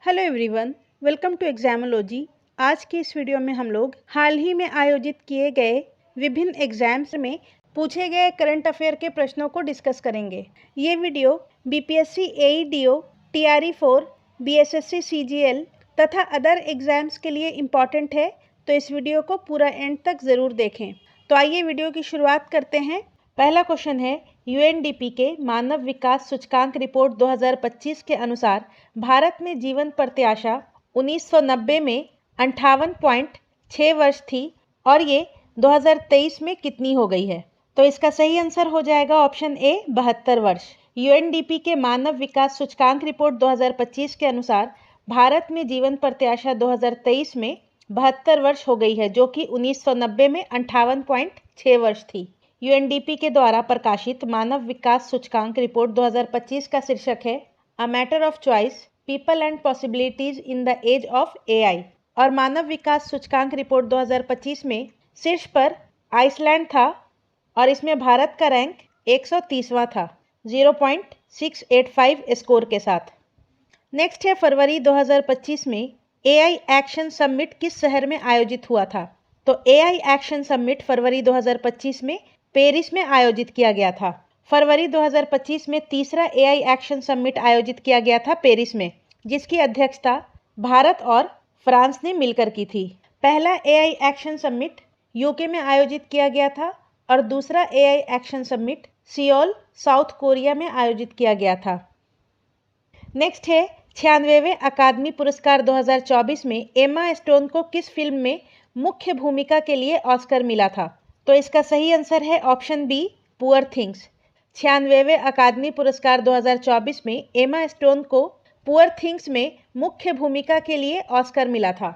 Hello everyone, welcome to Examology. आज की इस वीडियो में हम लोग हाल ही में आयोजित किए गए विभिन्न एग्जाम्स में पूछे गए करंट अफेयर के प्रश्नों को डिस्कस करेंगे। ये वीडियो बीपीएससी एईडीओ, टीआरई4, बीएसएससी सीजीएल तथा अदर एग्जाम्स के लिए इम्पॉर्टेंट है, तो इस वीडियो को पूरा एंड तक ज़रूर देखें। तो आइए वीडियो की शुरुआत करते हैं। पहला क्वेश्चन है, यूएनडीपी के मानव विकास सूचकांक रिपोर्ट 2025 के अनुसार भारत में जीवन प्रत्याशा 1990 में 58.6 वर्ष थी और ये 2023 में कितनी हो गई है? तो इसका सही आंसर हो जाएगा ऑप्शन ए 72 वर्ष। यूएनडीपी के मानव विकास सूचकांक रिपोर्ट 2025 के अनुसार भारत में जीवन प्रत्याशा 2023 में 72 वर्ष हो गई है, जो कि 1990 में 58.6 वर्ष थी। यूएनडीपी के द्वारा प्रकाशित मानव विकास सूचकांक रिपोर्ट 2025 का शीर्षक है a matter of choice, people and possibilities in the age of AI. और मानव विकास सूचकांक रिपोर्ट 2025 में शीर्ष पर आइसलैंड था और इसमें भारत का रैंक 130वां था 0.685 स्कोर के साथ। नेक्स्ट है, फरवरी 2025 में एआई एक्शन समिट किस शहर में आयोजित हुआ था? तो एआई एक्शन समिट फरवरी 2025 में पेरिस में आयोजित किया गया था। फरवरी 2025 में तीसरा एआई एक्शन समिट आयोजित किया गया था पेरिस में, जिसकी अध्यक्षता भारत और फ्रांस ने मिलकर की थी। पहला एआई एक्शन समिट यूके में आयोजित किया गया था और दूसरा AI action summit Seoul, south Korea में आयोजित किया गया था। नेक्स्ट है, 96वें अकादमी पुरस्कार 2024 में एमा स्टोन को किस फिल्म में मुख्य भूमिका के लिए ऑस्कर मिला था? तो इसका सही आंसर है ऑप्शन बी, पुअर थिंग्स। 96वें अकादमी पुरस्कार 2024 में एमा स्टोन को पुअर थिंग्स में मुख्य भूमिका के लिए ऑस्कर मिला था।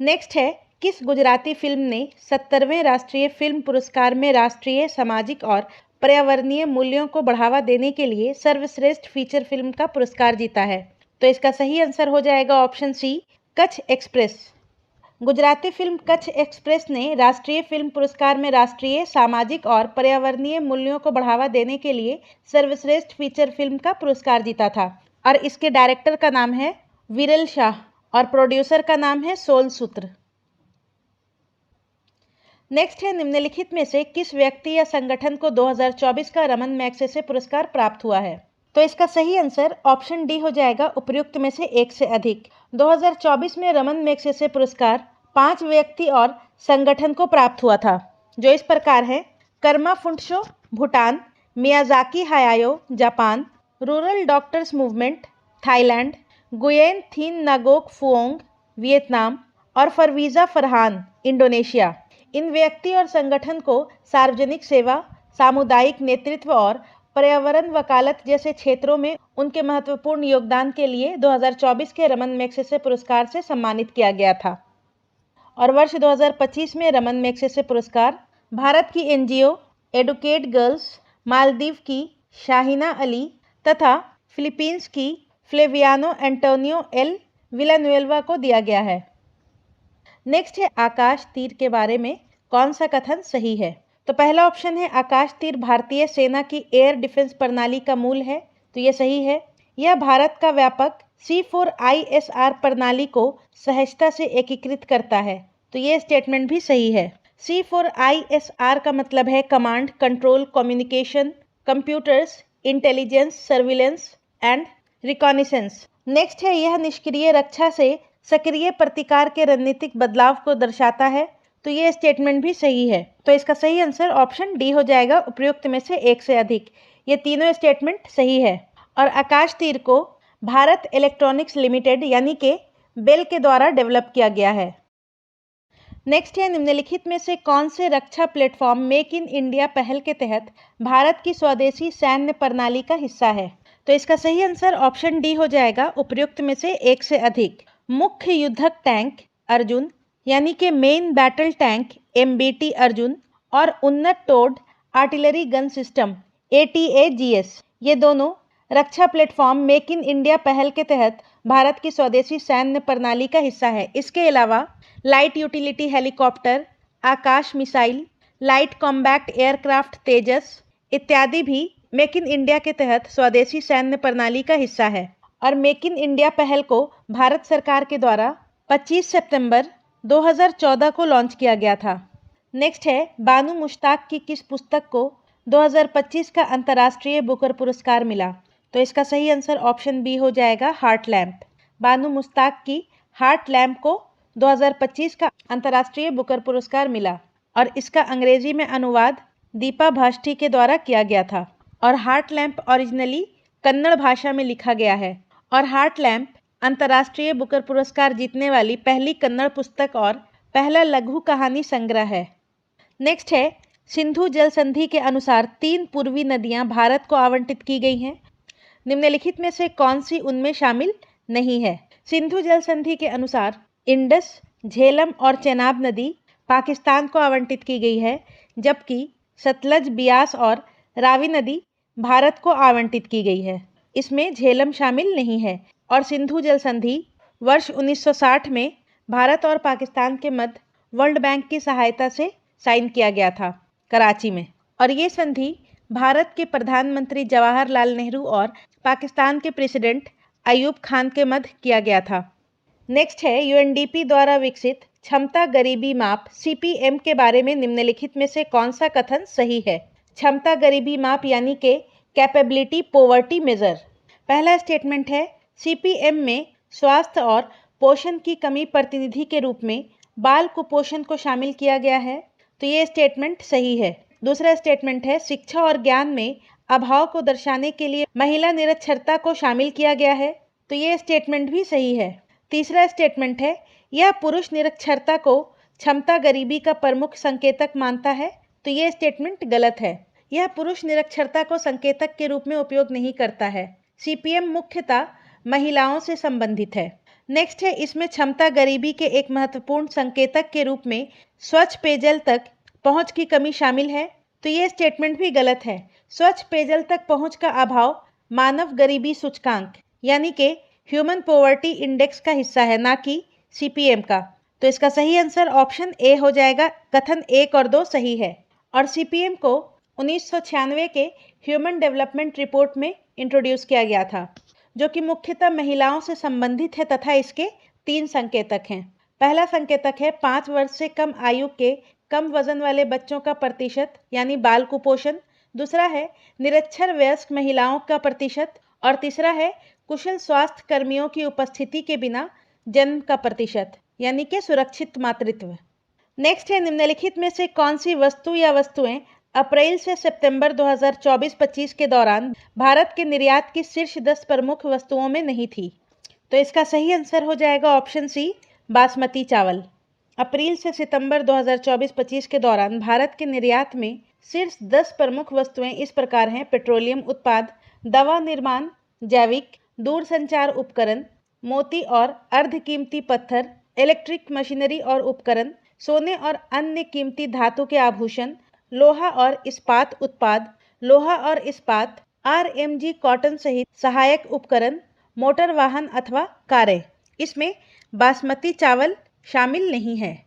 नेक्स्ट है, किस गुजराती फिल्म ने 70वें राष्ट्रीय फिल्म पुरस्कार में राष्ट्रीय, सामाजिक और पर्यावरणीय मूल्यों को बढ़ावा देने के लिए सर्वश्रेष्ठ फीचर फिल्म का पुरस्कार जीता है? तो इसका सही आंसर हो जाएगा option C, Kutch express. Gujarati film Kutch express ने राष्ट्रीय फिल्म पुरस्कार में राष्ट्रीय, सामाजिक और पर्यावरणीय मूल्यों को बढ़ावा देने के लिए सर्वश्रेष्ठ फीचर फिल्म का पुरस्कार जीता था और इसके डायरेक्टर का नाम है विरल शाह और प्रोड्यूसर का नाम है सोल सूत्र। नेक्स्ट है, निम्नलिखित में से किस व्यक्ति या संगठन को 2024 का रमन मैगसेसे पुरस्कार प्राप्त हुआ है? तो इसका सही आंसर ऑप्शन डी हो जाएगा, उपर्युक्त में से एक से अधिक। 2024 में रमन मैगसेसे पुरस्कार 5 व्यक्ति और संगठन को प्राप्त हुआ था, जो इस प्रकार है: Karma Phuntsho Bhutan, Miyazaki Hayao Japan, rural doctors movement Thailand, Nguyen Thi Ngoc Phuong Vietnam और फरवीजा फरहान इंडोनेशिया। इन व्यक्ति और संगठन को सार्वजनिक सेवा, सामुदायिक नेतृत्व और पर्यावरण वकालत जैसे क्षेत्रों में उनके महत्वपूर्ण योगदान के लिए 2024 के रमन मैगसेसे पुरस्कार से सम्मानित किया गया था। और वर्ष 2025 में रमन मैगसेसे पुरस्कार भारत की एनजीओ एडुकेट गर्ल्स, मालदीव की शाहिना अली तथा फिलीपींस की फ्लेवियानो एंटोनियो एल विलानुएवा को दिया गया है। नेक्स्ट है, आकाश तीर के बारे में कौन सा कथन सही है? तो पहला ऑप्शन है, आकाश तीर भारतीय सेना की एयर डिफेंस प्रणाली का मूल है। तो ये सही है। यह भारत का व्यापक C4ISR प्रणाली को सहजता से एकीकृत करता है। तो ये स्टेटमेंट भी सही है। C4ISR का मतलब है command, control, communication, computers, intelligence, surveillance and reconnaissance. Next है, यह निष्क्रिय रक्षा से सक्रिय प्रतिकार के रणनीतिक बदलाव को दर्शाता है। तो ये स्टेटमेंट भी सही है। तो इसका सही आंसर ऑप्शन डी हो जाएगा, उपयुक्त में से एक से अधिक। ये तीनों स्टेटमेंट सही है। और आकाश तीर को भारत इलेक्ट्रॉनिक्स लिमिटेड यानी कि बेल के द्वारा डेवलप किया गया है। नेक्स्ट है, निम्नलिखित में से कौन से रक्षा प्लेटफॉर्म मेक इन इंडिया पहल के तहत भारत की स्वदेशी सैन्य प्रणाली का हिस्सा है? तो इसका सही आंसर ऑप्शन डी हो जाएगा, उपयुक्त में से एक से अधिक। मुख्य युद्धक टैंक अर्जुन यानी कि main battle tank MBT Arjun और उन्नत towed artillery gun system ATAGS, ये दोनों रक्षा प्लेटफॉर्म मेक इन इंडिया पहल के तहत भारत की स्वदेशी सैन्य प्रणाली का हिस्सा है। इसके अलावा लाइट यूटिलिटी हेलीकॉप्टर, आकाश मिसाइल, लाइट कॉम्बैक्ट एयरक्राफ्ट तेजस इत्यादि भी मेक इन इंडिया के तहत स्वदेशी सैन्य प्रणाली का हिस्सा है। और मेक इन इंडिया पहल को भारत सरकार के द्वारा 25 सितंबर 2014 को लॉन्च किया गया था। नेक्स्ट है, बानू मुश्ताक की किस पुस्तक को 2025 का अंतर्राष्ट्रीय बुकर पुरस्कार मिला? तो इसका सही आंसर ऑप्शन बी हो जाएगा, हार्ट लैम्प। बानू मुश्ताक की हार्ट लैम्प को 2025 का अंतर्राष्ट्रीय बुकर पुरस्कार मिला और इसका अंग्रेजी में अनुवाद दीपा भाष्टी के द्वारा किया गया था। और हार्ट लैम्प ओरिजिनली कन्नड़ भाषा में लिखा गया है और हार्ट लैम्प अंतर्राष्ट्रीय बुकर पुरस्कार जीतने वाली पहली कन्नड़ पुस्तक और पहला लघु कहानी संग्रह है। नेक्स्ट है, सिंधु जल संधि के अनुसार 3 पूर्वी नदियां भारत को आवंटित की गई हैं। निम्नलिखित में से कौन सी उनमें शामिल नहीं है? सिंधु जल संधि के अनुसार इंडस, झेलम और चेनाब नदी पाकिस्तान को आवंटित की गई है, जबकि सतलज, बियास और रावी नदी भारत को आवंटित की गई है। इसमें झेलम शामिल नहीं है। और सिंधु जल संधि वर्ष 1960 में भारत और पाकिस्तान के मध्य वर्ल्ड बैंक की सहायता से साइन किया गया था कराची में। और ये संधि भारत के प्रधानमंत्री जवाहरलाल नेहरू और पाकिस्तान के प्रेसिडेंट अयूब खान के मध्य किया गया था। नेक्स्ट है, यूएनडीपी द्वारा विकसित क्षमता गरीबी माप सीपीएम के बारे में निम्नलिखित में से कौन सा कथन सही है? क्षमता गरीबी माप यानी कि कैपेबिलिटी पॉवर्टी मेजर। पहला स्टेटमेंट है, सीपीएम में स्वास्थ्य और पोषण की कमी प्रतिनिधि के रूप में बाल कुपोषण को शामिल किया गया है, तो ये स्टेटमेंट सही है। दूसरा स्टेटमेंट है, शिक्षा और ज्ञान में अभाव को दर्शाने के लिए महिला निरक्षरता को शामिल किया गया है, तो ये स्टेटमेंट भी सही है। तीसरा स्टेटमेंट है, यह पुरुष निरक्षरता को क्षमता गरीबी का प्रमुख संकेतक मानता है, तो ये स्टेटमेंट गलत है। यह पुरुष निरक्षरता को संकेतक के रूप में उपयोग नहीं करता है। सीपीएम मुख्यतः महिलाओं से संबंधित है। नेक्स्ट है, इसमें क्षमता गरीबी के एक महत्वपूर्ण संकेतक के रूप में स्वच्छ पेयजल तक पहुंच की कमी शामिल है, तो ये स्टेटमेंट भी गलत है। स्वच्छ पेयजल तक पहुंच का अभाव मानव गरीबी सूचकांक यानी कि ह्यूमन पॉवर्टी इंडेक्स का हिस्सा है, ना कि सीपीएम का। तो इसका सही आंसर ऑप्शन ए हो जाएगा। कथन 1 और 2 सही है। और सीपीएम को 1996 के ह्यूमन डेवलपमेंट रिपोर्ट में इंट्रोड्यूस किया गया था, जो कि मुख्यतः महिलाओं से संबंधित है तथा इसके 3 संकेतक हैं। पहला संकेतक है 5 वर्ष से कम आयु के कम वजन वाले बच्चों का प्रतिशत यानी बाल कुपोषण। दूसरा है निरक्षर वयस्क महिलाओं का प्रतिशत और तीसरा है कुशल स्वास्थ्य कर्मियों की उपस्थिति के बिना जन्म का प्रतिशत यानी कि सुरक्षित मातृत्व। नेक्स्ट है, निम्नलिखित में से कौन सी वस्तु या वस्तुएं अप्रैल से सितंबर 2024-25 के दौरान भारत के निर्यात की शीर्ष 10 प्रमुख वस्तुओं में नहीं थी? तो इसका सही आंसर हो जाएगा ऑप्शन सी, बासमती चावल। अप्रैल से सितंबर 2024-25 के दौरान भारत के निर्यात में शीर्ष 10 प्रमुख वस्तुएं इस प्रकार हैं: पेट्रोलियम उत्पाद, दवा निर्माण, जैविक, दूरसंचार उपकरण, मोती और अर्ध कीमती पत्थर, इलेक्ट्रिक मशीनरी और उपकरण, सोने और अन्य कीमती धातु के आभूषण, लोहा और इस्पात उत्पाद, लोहा और इस्पात, आरएमजी कॉटन सहित सहायक उपकरण, मोटर वाहन अथवा कारें। इसमें बासमती चावल शामिल नहीं है।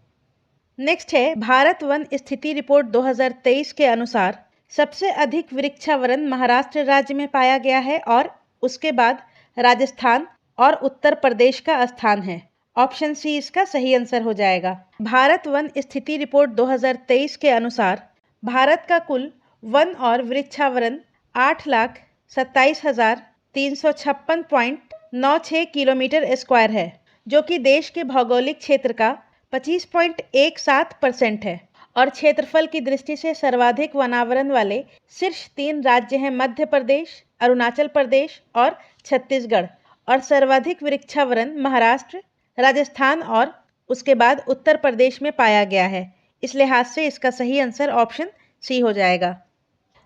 नेक्स्ट है, भारत वन स्थिति रिपोर्ट 2023 के अनुसार सबसे अधिक वृक्षावरण महाराष्ट्र राज्य में पाया गया है और उसके बाद राजस्थान और उत्तर प्रदेश का स्थान है। ऑप्शन सी इसका सही आंसर हो जाएगा। भारत वन स्थिति रिपोर्ट 2023 के अनुसार भारत का कुल वन और वृक्षावरण 8,27,356.96 किलोमीटर स्क्वायर है, जो कि देश के भौगोलिक क्षेत्र का 25.17% है और क्षेत्रफल की दृष्टि से सर्वाधिक वनावरण वाले शीर्ष 3 राज्य हैं मध्य प्रदेश, अरुणाचल प्रदेश और छत्तीसगढ़, और सर्वाधिक वृक्षावरण महाराष्ट्र, राजस्थान और उसके बाद उत्तर प्रदेश में पाया गया है। इस लिहाज से इसका सही आंसर ऑप्शन सी हो जाएगा।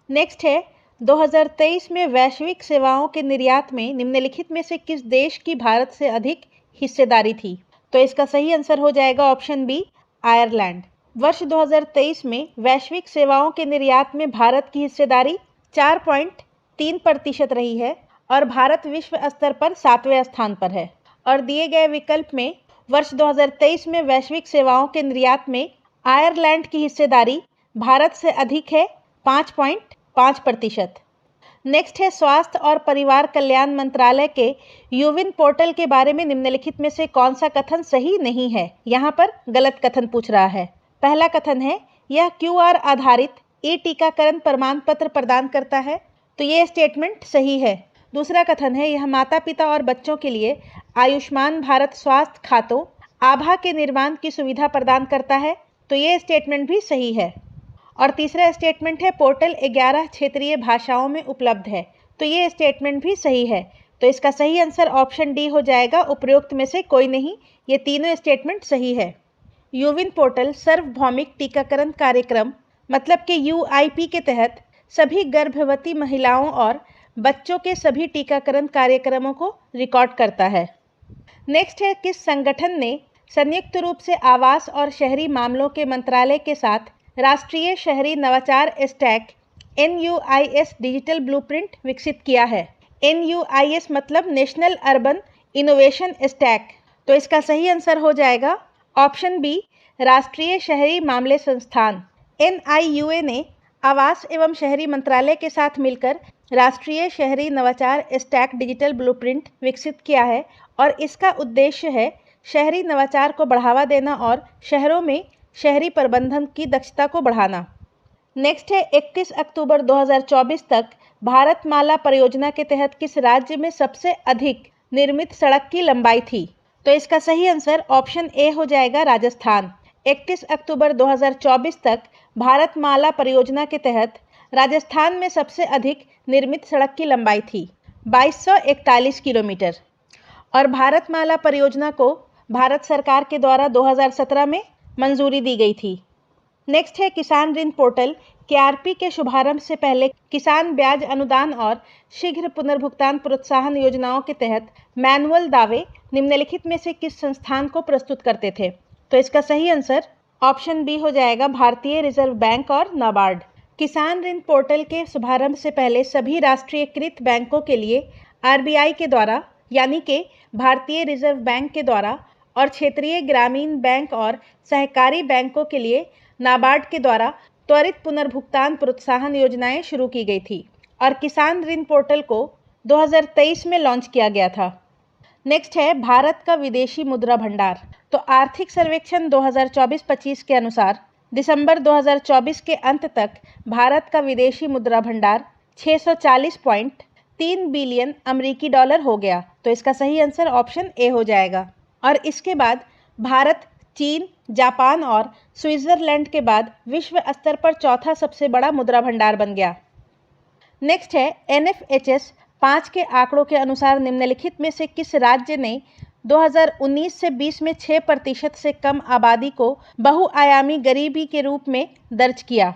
नेक्स्ट है, 2023 में वैश्विक सेवाओं के निर्यात में निम्नलिखित में से किस देश की भारत से अधिक हिस्सेदारी थी? तो इसका सही आंसर हो जाएगा ऑप्शन बी, आयरलैंड। वर्ष 2023 में वैश्विक सेवाओं के निर्यात में भारत की हिस्सेदारी 4.3% रही है और भारत विश्व स्तर पर 7वें स्थान पर है। और दिए गए विकल्प में वर्ष 2023 में वैश्विक सेवाओं के निर्यात में आयरलैंड की हिस्सेदारी भारत से अधिक है 5.5%। नेक्स्ट है स्वास्थ्य और परिवार कल्याण मंत्रालय के यूविन पोर्टल के बारे में निम्नलिखित में से कौन सा कथन सही नहीं है। यहाँ पर गलत कथन पूछ रहा है। पहला कथन है यह क्यूआर आधारित ई टीकाकरण प्रमाण पत्र प्रदान करता है, तो ये स्टेटमेंट सही है। दूसरा कथन है यह माता पिता और बच्चों के लिए आयुष्मान भारत स्वास्थ्य खातों आभा के निर्माण की सुविधा प्रदान करता है, तो ये स्टेटमेंट भी सही है। और तीसरा स्टेटमेंट है पोर्टल 11 क्षेत्रीय भाषाओं में उपलब्ध है, तो ये स्टेटमेंट भी सही है। तो इसका सही आंसर ऑप्शन डी हो जाएगा, उपरोक्त में से कोई नहीं। ये तीनों स्टेटमेंट सही है। यूविन पोर्टल सार्वभौमिक टीकाकरण कार्यक्रम मतलब कि यूआईपी के तहत सभी गर्भवती महिलाओं और बच्चों के सभी टीकाकरण कार्यक्रमों को रिकॉर्ड करता है। नेक्स्ट है किस संगठन ने संयुक्त रूप से आवास और शहरी मामलों के मंत्रालय के साथ राष्ट्रीय शहरी नवाचार स्टैक NUIS डिजिटल ब्लूप्रिंट विकसित किया है। NUIS मतलब नेशनल अर्बन इनोवेशन स्टैक, तो इसका सही आंसर हो जाएगा ऑप्शन बी राष्ट्रीय शहरी मामले संस्थान। NIUA ने आवास एवं शहरी मंत्रालय के साथ मिलकर राष्ट्रीय शहरी नवाचार स्टैक डिजिटल ब्लूप्रिंट विकसित किया है और इसका उद्देश्य है शहरी नवाचार को बढ़ावा देना और शहरों में शहरी प्रबंधन की दक्षता को बढ़ाना। नेक्स्ट है 31 अक्टूबर 2024 तक भारतमाला परियोजना के तहत किस राज्य में सबसे अधिक निर्मित सड़क की लंबाई थी, तो इसका सही आंसर ऑप्शन ए हो जाएगा राजस्थान। 31 अक्टूबर 2024 तक भारतमाला परियोजना के तहत राजस्थान में सबसे अधिक निर्मित सड़क की लंबाई थी 2241 किलोमीटर। और भारतमाला परियोजना को भारत सरकार के द्वारा 2017 में मंजूरी दी गई थी। नेक्स्ट है किसान ऋण पोर्टल KRP के शुभारंभ से पहले किसान ब्याज अनुदान और शीघ्र पुनर्भुगतान प्रोत्साहन योजनाओं के तहत मैनुअल दावे निम्नलिखित में से किस संस्थान को प्रस्तुत करते थे, तो इसका सही आंसर ऑप्शन बी हो जाएगा भारतीय रिजर्व बैंक और नाबार्ड। किसान ऋण पोर्टल के शुभारंभ से पहले सभी राष्ट्रीयकृत बैंकों के लिए RBI के द्वारा यानी कि भारतीय रिजर्व बैंक के द्वारा और क्षेत्रीय ग्रामीण बैंक और सहकारी बैंकों के लिए नाबार्ड के द्वारा त्वरित पुनर्भुगतान प्रोत्साहन योजनाएं शुरू की गई थी और किसान ऋण पोर्टल को 2023 में लॉन्च किया गया था। नेक्स्ट है भारत का विदेशी मुद्रा भंडार। तो आर्थिक सर्वेक्षण 2024-25 के अनुसार दिसंबर 2024 के अंत तक भारत का विदेशी मुद्रा भंडार 640.3 बिलियन अमेरिकी डॉलर हो गया, तो इसका सही आंसर ऑप्शन ए हो जाएगा। और इसके बाद भारत चीन, जापान और स्विट्जरलैंड के बाद विश्व स्तर पर चौथा सबसे बड़ा मुद्रा भंडार बन गया। नेक्स्ट है NFHS 5 के आंकड़ों के अनुसार निम्नलिखित में से किस राज्य ने 2019 से 20 में 6% से कम आबादी को बहुआयामी गरीबी के रूप में दर्ज किया,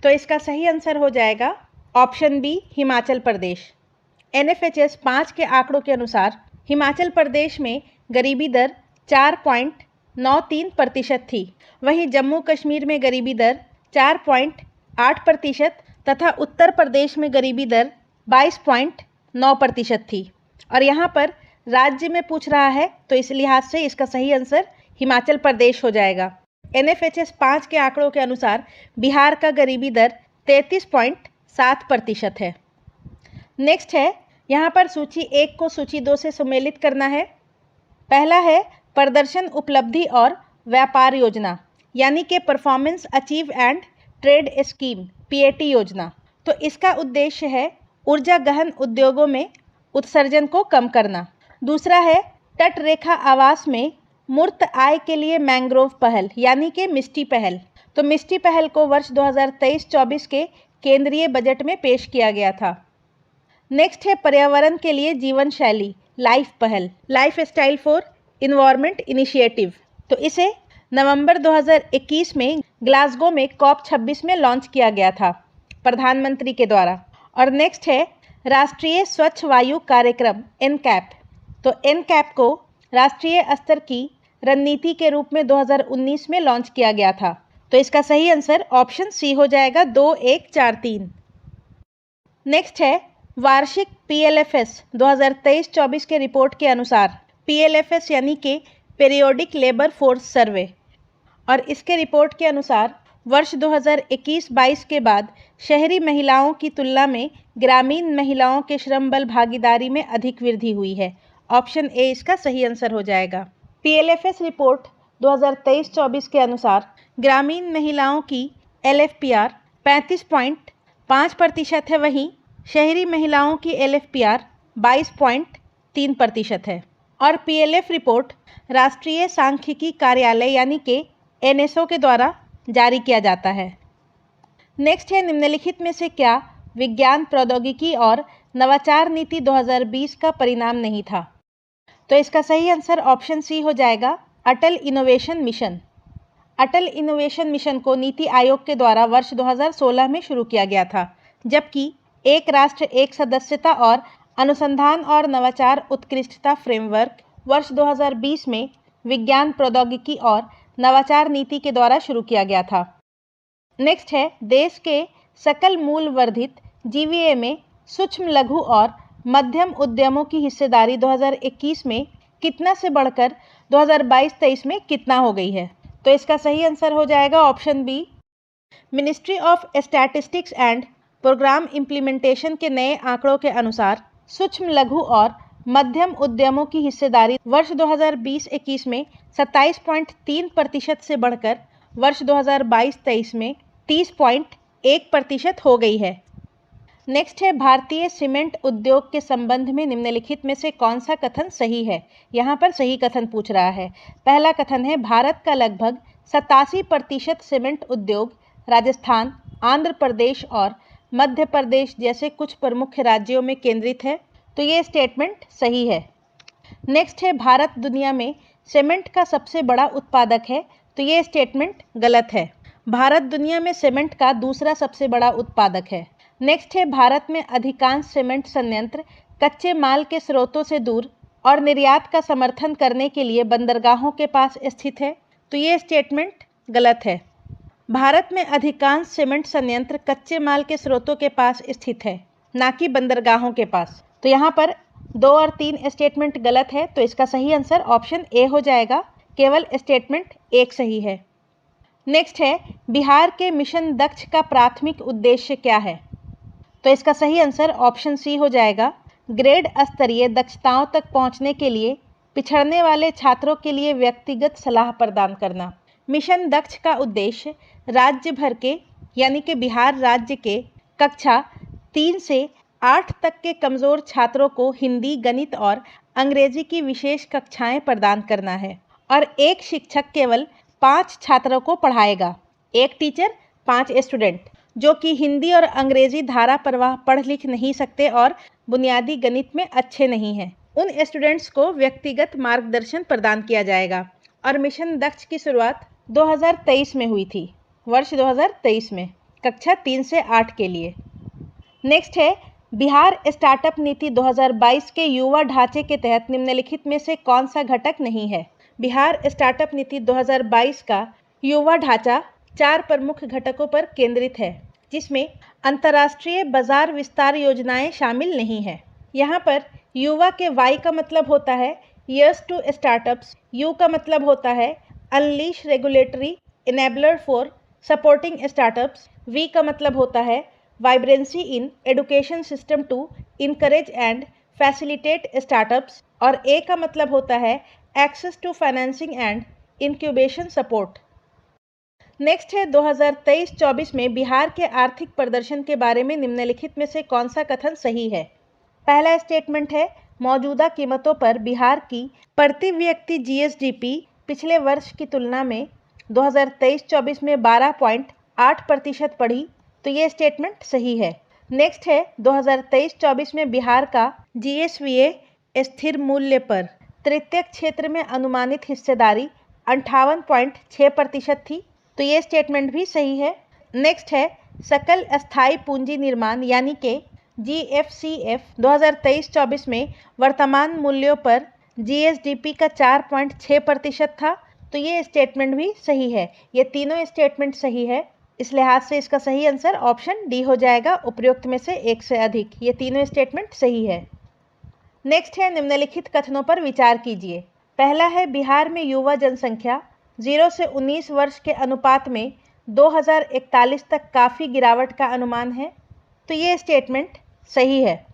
तो इसका सही आंसर हो जाएगा option B Himachal Pradesh. NFHS 5 के आंकड़ों के अनुसार हिमाचल प्रदेश में गरीबी दर 4.93% थी, वहीं जम्मू कश्मीर में गरीबी दर 4.8% तथा उत्तर प्रदेश में गरीबी दर 22.9% थी। और यहाँ पर राज्य में पूछ रहा है तो इस लिहाज से इसका सही आंसर हिमाचल प्रदेश हो जाएगा। NFHS 5 के आंकड़ों के अनुसार बिहार का गरीबी दर 33.7% है। नेक्स्ट है यहाँ पर सूची 1 को सूची 2 से सम्मिलित करना है। पहला है प्रदर्शन उपलब्धि और व्यापार योजना यानी कि performance achieve and trade scheme PAT योजना। तो इसका उद्देश्य है ऊर्जा गहन उद्योगों में उत्सर्जन को कम करना। दूसरा है तट रेखा आवास में मूर्त आय के लिए मैंग्रोव पहल यानी कि मिस्टी पहल। तो मिस्टी पहल को वर्ष 2023-24 के केंद्रीय बजट में पेश किया गया था। नेक्स्ट है पर्यावरण के लिए जीवन शैली लाइफ पहल, life style for environment initiative. तो इसे नवंबर 2021 में ग्लासगो में COP26 में लॉन्च किया गया था प्रधानमंत्री के द्वारा। और नेक्स्ट है राष्ट्रीय स्वच्छ वायु कार्यक्रम NCAP। तो NCAP को राष्ट्रीय स्तर की रणनीति के रूप में 2019 में लॉन्च किया गया था, तो इसका सही आंसर ऑप्शन सी हो जाएगा 2143। नेक्स्ट है वार्षिक PLFS 2023-24 के रिपोर्ट के अनुसार PLFS यानी कि पीरियोडिक लेबर फोर्स सर्वे, और इसके रिपोर्ट के अनुसार वर्ष 2021-22 के बाद शहरी महिलाओं की तुलना में ग्रामीण महिलाओं के श्रम बल भागीदारी में अधिक वृद्धि हुई है। ऑप्शन ए इसका सही आंसर हो जाएगा। पीएलएफएस रिपोर्ट 2023-24 के अनुसार ग्रामीण महिलाओं की एलएफपीआर 35.5% है, वहीं शहरी महिलाओं की एलएफपीआर 22.3% है। और पीएलएफ रिपोर्ट राष्ट्रीय सांख्यिकी कार्यालय यानी कि एनएसओ के द्वारा जारी किया जाता है। नेक्स्ट है, निम्नलिखित में से क्या विज्ञान प्रौद्योगिकी और नवाचार नीति 2020 का परिणाम नहीं था? तो इसका सही आंसर ऑप्शन सी हो जाएगा, अटल इनोवेशन मिशन। अटल इनोवेशन मिशन को नीति आयोग के द्वारा वर्ष 2016 में शुरू किया गया था, जबकि एक राष्ट्र एक सदस्यता और अनुसंधान और नवाचार उत्कृष्टता फ्रेमवर्क वर्ष 2020 में विज्ञान प्रौद्योगिकी और नवाचार नीति के द्वारा शुरू किया गया था। नेक्स्ट है, देश के सकल मूल वर्धित जीवीए में सूक्ष्म लघु और मध्यम उद्यमों की हिस्सेदारी 2021 में कितना से बढ़कर 2022-23 में कितना हो गई है? तो इसका सही आंसर हो जाएगा option B. Ministry of statistics and programme implementation के नए आंकड़ों के अनुसार सूक्ष्म लघु और मध्यम उद्यमों की हिस्सेदारी वर्ष 2020-21 में 27.3% से बढ़कर वर्ष 2022-23 में 30.1% हो गई है। नेक्स्ट है, भारतीय सीमेंट उद्योग के संबंध में निम्नलिखित में से कौन सा कथन सही है? यहाँ पर सही कथन पूछ रहा है। पहला कथन है, भारत का लगभग 87% सीमेंट उद्योग राजस्थान, आंध्र प्रदेश और मध्य प्रदेश जैसे कुछ प्रमुख राज्यों में केंद्रित है। तो ये स्टेटमेंट सही है। नेक्स्ट है, भारत दुनिया में सीमेंट का सबसे बड़ा उत्पादक है। तो ये स्टेटमेंट गलत है। भारत दुनिया में सीमेंट का दूसरा सबसे बड़ा उत्पादक है। नेक्स्ट है, भारत में अधिकांश सीमेंट संयंत्र कच्चे माल के स्रोतों से दूर और निर्यात का समर्थन करने के लिए बंदरगाहों के पास स्थित है। तो ये स्टेटमेंट गलत है। भारत में अधिकांश सीमेंट संयंत्र कच्चे माल के स्रोतों के पास स्थित है, ना कि बंदरगाहों के पास। तो यहाँ पर 2 और 3 स्टेटमेंट गलत है, तो इसका सही आंसर ऑप्शन ए हो जाएगा। केवल स्टेटमेंट 1 सही है। नेक्स्ट है, बिहार के मिशन दक्ष का प्राथमिक उद्देश्य क्या है? तो इसका सही आंसर ऑप्शन सी हो जाएगा, ग्रेड स्तरीय दक्षताओं तक पहुंचने के लिए पिछड़ने वाले छात्रों के लिए व्यक्तिगत सलाह प्रदान करना। मिशन दक्ष का उद्देश्य राज्य भर के यानी कि बिहार राज्य के कक्षा 3 से 8 तक के कमज़ोर छात्रों को हिंदी, गणित और अंग्रेजी की विशेष कक्षाएं प्रदान करना है और एक शिक्षक केवल 5 छात्रों को पढ़ाएगा। एक टीचर 5 स्टूडेंट जो कि हिंदी और अंग्रेजी धारा प्रवाह पढ़ लिख नहीं सकते और बुनियादी गणित में अच्छे नहीं हैं, उन स्टूडेंट्स को व्यक्तिगत मार्गदर्शन प्रदान किया जाएगा। और मिशन दक्ष की शुरुआत 2023 में हुई थी, वर्ष 2023 में, कक्षा 3 से 8 के लिए। नेक्स्ट है, बिहार स्टार्टअप नीति 2022 के युवा ढांचे के तहत निम्नलिखित में से कौन सा घटक नहीं है? बिहार स्टार्टअप नीति 2022 का युवा ढांचा 4 प्रमुख घटकों पर केंद्रित है, जिसमें अंतर्राष्ट्रीय बाजार विस्तार योजनाएं शामिल नहीं है। यहाँ पर युवा के वाई का मतलब होता है यस टू स्टार्टअप्स, यू का मतलब होता है unleash regulatory enabler for supporting startups, V का मतलब होता है vibrancy in education system to encourage and facilitate startups और ए का मतलब होता है access to financing and incubation support. Next है, 2023-24 में बिहार के आर्थिक प्रदर्शन के बारे में निम्नलिखित में से कौन सा कथन सही है? पहला स्टेटमेंट है, मौजूदा कीमतों पर बिहार की प्रति व्यक्ति जीएसडीपी पिछले वर्ष की तुलना में 2023-24 में 12.8% बढ़ी। तो ये स्टेटमेंट सही है। नेक्स्ट है, 2023-24 में बिहार का जीएसवीए स्थिर मूल्य पर तृतीय क्षेत्र में अनुमानित हिस्सेदारी 58.6% थी। तो ये स्टेटमेंट भी सही है। नेक्स्ट है, सकल अस्थाई पूंजी निर्माण यानी कि जीएफसीएफ 2023-24 में वर्तमान मूल्यों पर जीएसडीपी का 4.6% था। तो ये स्टेटमेंट भी सही है। ये तीनों स्टेटमेंट सही है, इस लिहाज से इसका सही आंसर ऑप्शन डी हो जाएगा, उपरोक्त में से एक से अधिक। ये तीनों स्टेटमेंट सही है। नेक्स्ट है, निम्नलिखित कथनों पर विचार कीजिए। पहला है, बिहार में युवा जनसंख्या 0 से 19 वर्ष के अनुपात में 2041 तक काफ़ी गिरावट का अनुमान है। तो ये स्टेटमेंट सही है।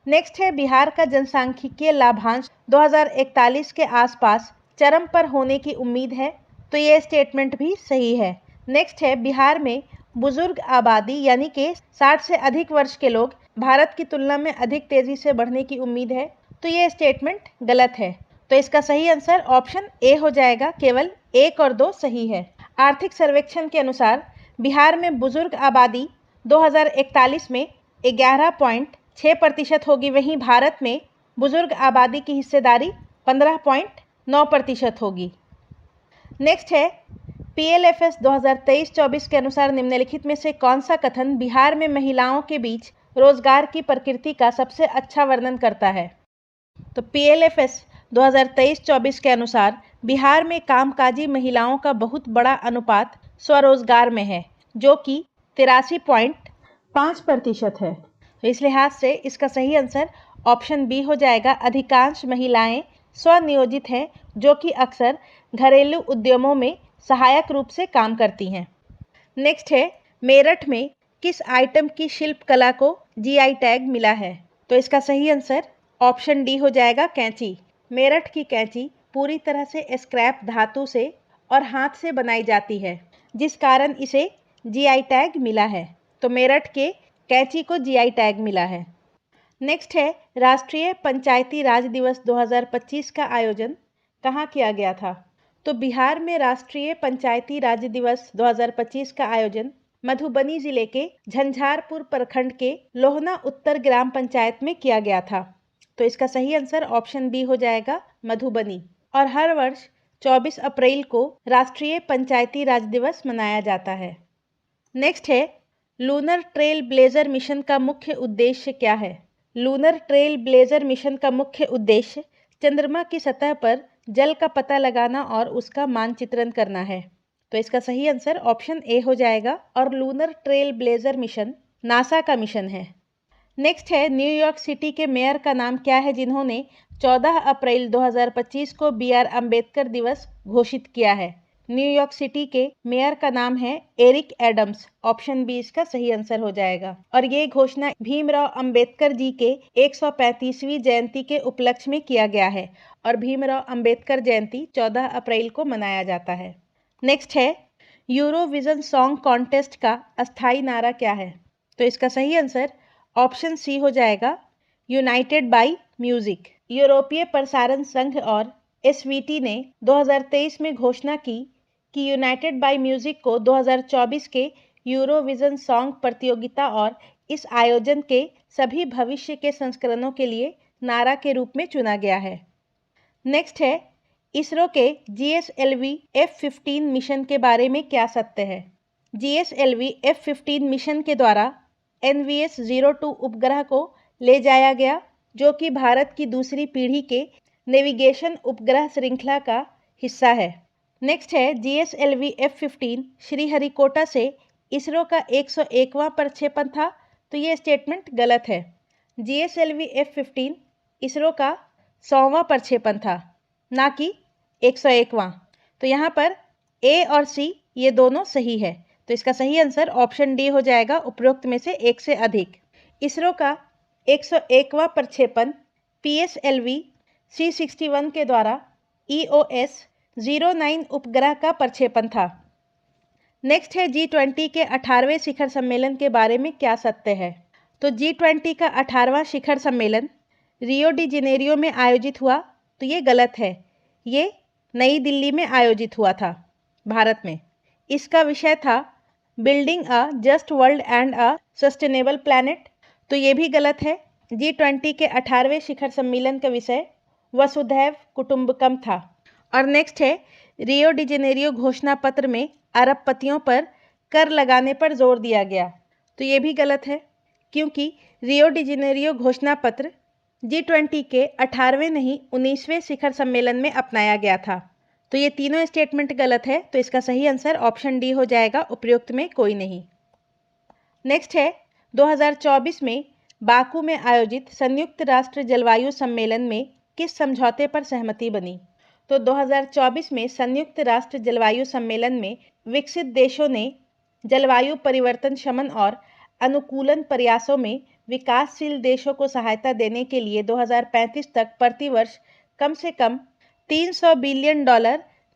नेक्स्ट है बिहार का जनसांख्यिकीय लाभांश 2041 के आसपास चरम पर होने की उम्मीद है। तो ये स्टेटमेंट भी सही है। नेक्स्ट है बिहार में बुजुर्ग आबादी यानी कि 60 से अधिक वर्ष के लोग भारत की तुलना में अधिक तेजी से बढ़ने की उम्मीद है। तो ये स्टेटमेंट गलत है। तो इसका सही आंसर ऑप्शन ए हो जाएगा। केवल 1 और 2 सही है। आर्थिक सर्वेक्षण के अनुसार बिहार में बुजुर्ग आबादी 2041 में 11.6% होगी। वहीं भारत में बुजुर्ग आबादी की हिस्सेदारी 15.9% होगी। नेक्स्ट है PLFS 2023-24 के अनुसार निम्नलिखित में से कौन सा कथन बिहार में महिलाओं के बीच रोजगार की प्रकृति का सबसे अच्छा वर्णन करता है। तो PLFS 2023-24 के अनुसार बिहार में कामकाजी महिलाओं का बहुत बड़ा अनुपात स्वरोजगार में है, जो कि 83.5% है। तो इस लिहाज से इसका सही आंसर ऑप्शन बी हो जाएगा। अधिकांश महिलाएं स्वनियोजित हैं, जो कि अक्सर घरेलू उद्यमों में सहायक रूप से काम करती हैं। नेक्स्ट है मेरठ में किस आइटम की शिल्पकला को GI टैग मिला है। तो इसका सही आंसर ऑप्शन डी हो जाएगा, कैंची। मेरठ की कैंची पूरी तरह से स्क्रैप धातु से और हाथ से बनाई जाती है, जिस कारण इसे GI टैग मिला है। तो मेरठ के कैंची को GI टैग मिला है। नेक्स्ट है राष्ट्रीय पंचायती राज दिवस 2025 का आयोजन कहाँ किया गया था। तो बिहार में राष्ट्रीय पंचायती राज दिवस 2025 का आयोजन मधुबनी जिले के झंझारपुर प्रखंड के लोहना उत्तर ग्राम पंचायत में किया गया था। तो इसका सही आंसर ऑप्शन बी हो जाएगा, मधुबनी। और हर वर्ष 24 अप्रैल को राष्ट्रीय पंचायती राज दिवस मनाया जाता है। नेक्स्ट है लूनर ट्रेल ब्लेजर मिशन का मुख्य उद्देश्य क्या है। लूनर ट्रेल ब्लेजर मिशन का मुख्य उद्देश्य चंद्रमा की सतह पर जल का पता लगाना और उसका मानचित्रण करना है। तो इसका सही आंसर ऑप्शन ए हो जाएगा। और lunar trail blazer mission NASA का मिशन है। नेक्स्ट है न्यूयॉर्क सिटी के मेयर का नाम क्या है, जिन्होंने 14 अप्रैल 2025 को BR अम्बेडकर दिवस घोषित किया है। न्यूयॉर्क सिटी के मेयर का नाम है एरिक एडम्स। ऑप्शन बी इसका सही आंसर हो जाएगा। और ये घोषणा भीमराव अंबेडकर जी के 135वीं जयंती के उपलक्ष्य में किया गया है। और भीमराव अंबेडकर जयंती 14 अप्रैल को मनाया जाता है। नेक्स्ट है यूरोविजन सॉन्ग कॉन्टेस्ट का अस्थायी नारा क्या है। तो इसका सही आंसर ऑप्शन सी हो जाएगा, यूनाइटेड बाय म्यूजिक। यूरोपीय प्रसारण संघ और SVT ने 2023 में घोषणा की कि यूनाइटेड बाय म्यूजिक को 2024 के यूरोविजन सॉन्ग प्रतियोगिता और इस आयोजन के सभी भविष्य के संस्करणों के लिए नारा के रूप में चुना गया है। नेक्स्ट है इसरो के GSLV F-15 मिशन के बारे में क्या सत्य है। GSLV F-15 मिशन के द्वारा NVS-02 उपग्रह को ले जाया गया, जो कि भारत की दूसरी पीढ़ी के नेविगेशन उपग्रह श्रृंखला का हिस्सा है। नेक्स्ट है GSLV F-15 श्रीहरिकोटा से इसरो का 101वां प्रक्षेपण था। तो ये स्टेटमेंट गलत है। GSLV F-15 इसरो का 100वां प्रक्षेपण था, ना कि 101वां। तो यहाँ पर ए और सी ये दोनों सही है। तो इसका सही आंसर ऑप्शन डी हो जाएगा, उपरोक्त में से एक से अधिक। इसरो का 101वां प्रक्षेपण PSLV C61 के द्वारा EOS-09 उपग्रह का प्रक्षेपण था। नेक्स्ट है G20 के 18वें शिखर सम्मेलन के बारे में क्या सत्य है। तो G20 का 18वां शिखर सम्मेलन रियो डी जेनेरियो में आयोजित हुआ। तो ये गलत है, ये नई दिल्ली में आयोजित हुआ था, भारत में। इसका विषय था building a just world and a sustainable planet. तो ये भी गलत है। G20 के 18वें शिखर सम्मेलन का विषय वसुधैव कुटुंबकम था। और नेक्स्ट है रियो डी जेनेरियो घोषणा पत्र में अरबपतियों पर कर लगाने पर जोर दिया गया। तो ये भी गलत है, क्योंकि रियो डी जेनेरियो घोषणा पत्र G20 के 18वें नहीं 19वें शिखर सम्मेलन में अपनाया गया था। तो ये तीनों स्टेटमेंट गलत है। तो इसका सही आंसर ऑप्शन डी हो जाएगा, उपयुक्त में कोई नहीं। नेक्स्ट है 2024 में बाकू में आयोजित संयुक्त राष्ट्र जलवायु सम्मेलन में किस समझौते पर सहमति बनी। तो 2024 में संयुक्त राष्ट्र जलवायु सम्मेलन में विकसित देशों ने जलवायु परिवर्तन शमन और अनुकूलन प्रयासों में विकासशील देशों को सहायता देने के लिए 2035 तक प्रतिवर्ष कम से कम $300 बिलियन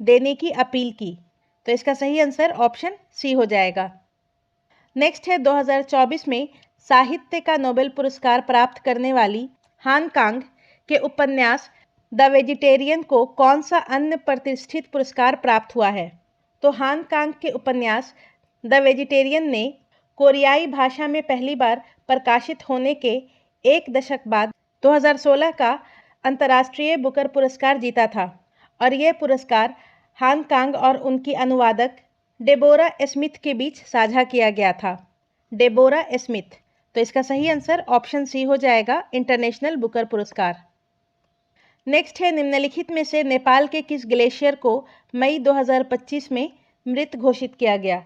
देने की अपील की। तो इसका सही आंसर ऑप्शन सी हो जाएगा। नेक्स्ट है 2024 में साहित्य का नोबेल पुरस्कार प्राप्त करने वाली हान कांग के उपन्यास द वेजिटेरियन को कौन सा अन्य प्रतिष्ठित पुरस्कार प्राप्त हुआ है? तो हान कांग के उपन्यास द वेजिटेरियन ने कोरियाई भाषा में पहली बार प्रकाशित होने के एक दशक बाद 2016 का अंतर्राष्ट्रीय बुकर पुरस्कार जीता था और यह पुरस्कार हान कांग और उनकी अनुवादक डेबोरा स्मिथ के बीच साझा किया गया था। Deborah Smith. तो इसका सही आंसर ऑप्शन सी हो जाएगा, इंटरनेशनल बुकर पुरस्कार। नेक्स्ट है निम्नलिखित में से नेपाल के किस ग्लेशियर को मई 2025 में मृत घोषित किया गया?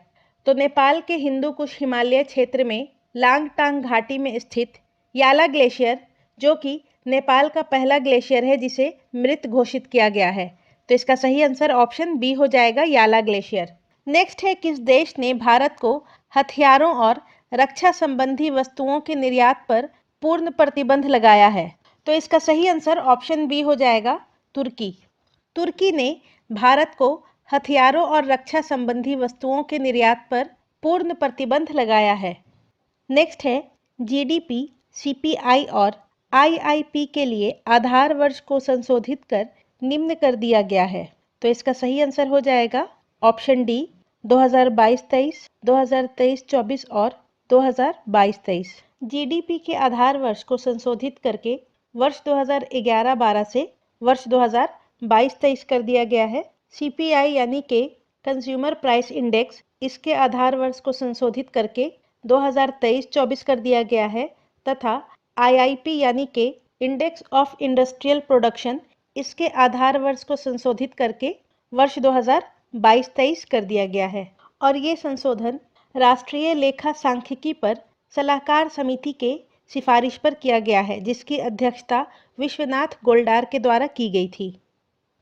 तो नेपाल के हिंदू कुश हिमालय क्षेत्र में लांगटांग घाटी में स्थित याला ग्लेशियर, जो कि नेपाल का पहला ग्लेशियर है जिसे मृत घोषित किया गया है। तो इसका सही आंसर ऑप्शन बी हो जाएगा, याला ग्लेशियर। नेक्स्ट है किस देश ने भारत को हथियारों और रक्षा संबंधी वस्तुओं के निर्यात पर पूर्ण प्रतिबंध लगाया है? तो इसका सही आंसर ऑप्शन बी हो जाएगा, तुर्की। तुर्की ने भारत को हथियारों और रक्षा संबंधी वस्तुओं के निर्यात पर पूर्ण प्रतिबंध लगाया है। नेक्स्ट है जीडीपी, सीपीआई और आईआईपी के लिए आधार वर्ष को संशोधित कर निम्न कर दिया गया है। तो इसका सही आंसर हो जाएगा ऑप्शन डी, 2022-23, 2023-24 और 2022-23। जीडीपी के आधार वर्ष को संशोधित करके वर्ष 2011-12 से वर्ष 2022-23 कर दिया गया है। सीपीआई यानी कि कंज्यूमर प्राइस इंडेक्स, इसके आधार वर्ष को संशोधित करके 2023-24 कर दिया गया है तथा आईआईपी यानी कि इंडेक्स ऑफ इंडस्ट्रियल प्रोडक्शन, इसके आधार वर्ष को संशोधित करके वर्ष 2022-23 कर दिया गया है। और ये संशोधन राष्ट्रीय लेखा सांख्यिकी पर सलाहकार समिति के सिफारिश पर किया गया है, जिसकी अध्यक्षता विश्वनाथ गोल्डार के द्वारा की गई थी।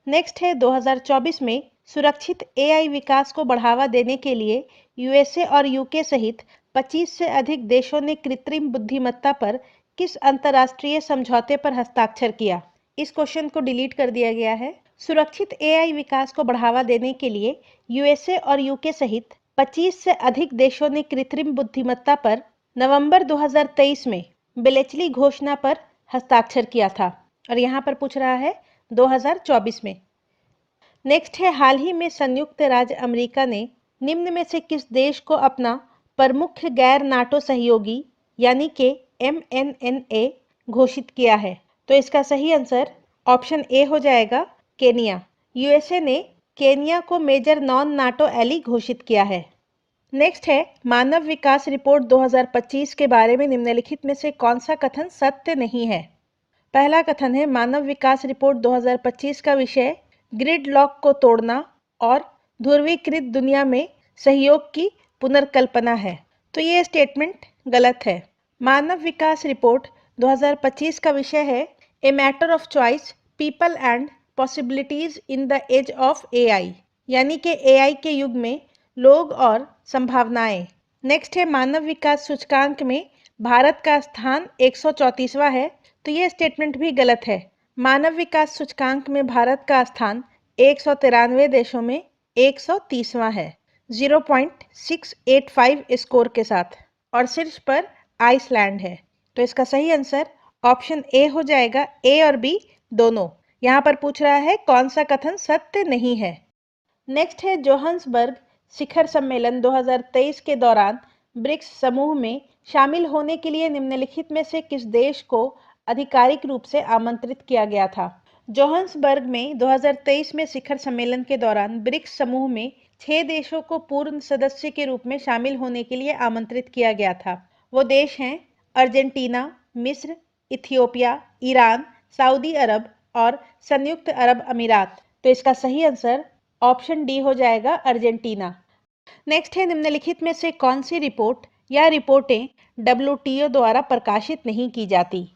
नेक्स्ट है 2024 में सुरक्षित एआई विकास को बढ़ावा देने के लिए यूएसए और यूके सहित 25 से अधिक देशों ने कृत्रिम बुद्धिमत्ता पर किस अंतर्राष्ट्रीय समझौते पर हस्ताक्षर किया? इस क्वेश्चन को डिलीट कर दिया गया है। सुरक्षित एआई विकास को बढ़ावा देने के लिए यूएसए और यूके सहित 25 से अधिक देशों ने कृत्रिम बुद्धिमत्ता पर नवंबर 2023 में बेलेचली घोषणा पर हस्ताक्षर किया था और यहाँ पर पूछ रहा है 2024 में। नेक्स्ट है हाल ही में संयुक्त राज्य अमेरिका ने निम्न में से किस देश को अपना प्रमुख गैर नाटो सहयोगी यानी कि MNNA घोषित किया है? तो इसका सही आंसर ऑप्शन ए हो जाएगा, केनिया। यूएसए ने केनिया को मेजर नॉन नाटो एली घोषित किया है। नेक्स्ट है मानव विकास रिपोर्ट 2025 के बारे में निम्नलिखित में से कौन सा कथन सत्य नहीं है? पहला कथन है मानव विकास रिपोर्ट 2025 का विषय ग्रिड लॉक को तोड़ना और ध्रुवीकृत दुनिया में सहयोग की पुनर्कल्पना है। तो ये स्टेटमेंट गलत है। मानव विकास रिपोर्ट 2025 का विषय है a matter of choice, people and possibilities in the age of AI, यानी कि एआई के युग में लोग और संभावनाएं। नेक्स्ट है मानव विकास सूचकांक में भारत का स्थान 134वां है। तो ये स्टेटमेंट भी गलत है। मानव विकास सूचकांक में भारत का स्थान 193 देशों में 130वां है, 0.685 स्कोर के साथ, और शीर्ष पर आइसलैंड है। तो इसका सही आंसर ऑप्शन ए हो जाएगा, ए और बी दोनों। यहाँ पर पूछ रहा है कौन सा कथन सत्य नहीं है। नेक्स्ट है जोहान्सबर्ग शिखर सम्मेलन 2023 के दौरान ब्रिक्स समूह में शामिल होने के लिए निम्नलिखित में से किस देश को आधिकारिक रूप से आमंत्रित किया गया था? जोहान्सबर्ग में 2023 में शिखर सम्मेलन के दौरान ब्रिक्स समूह में 6 देशों को पूर्ण सदस्य के रूप में शामिल होने के लिए आमंत्रित किया गया था। वो देश हैं अर्जेंटीना, मिस्र, इथियोपिया, ईरान, सऊदी अरब और संयुक्त अरब अमीरात। तो इसका सही आंसर ऑप्शन डी हो जाएगा, अर्जेंटीना। नेक्स्ट है निम्नलिखित में से कौन सी रिपोर्ट या रिपोर्टें WTO द्वारा प्रकाशित नहीं की जाती?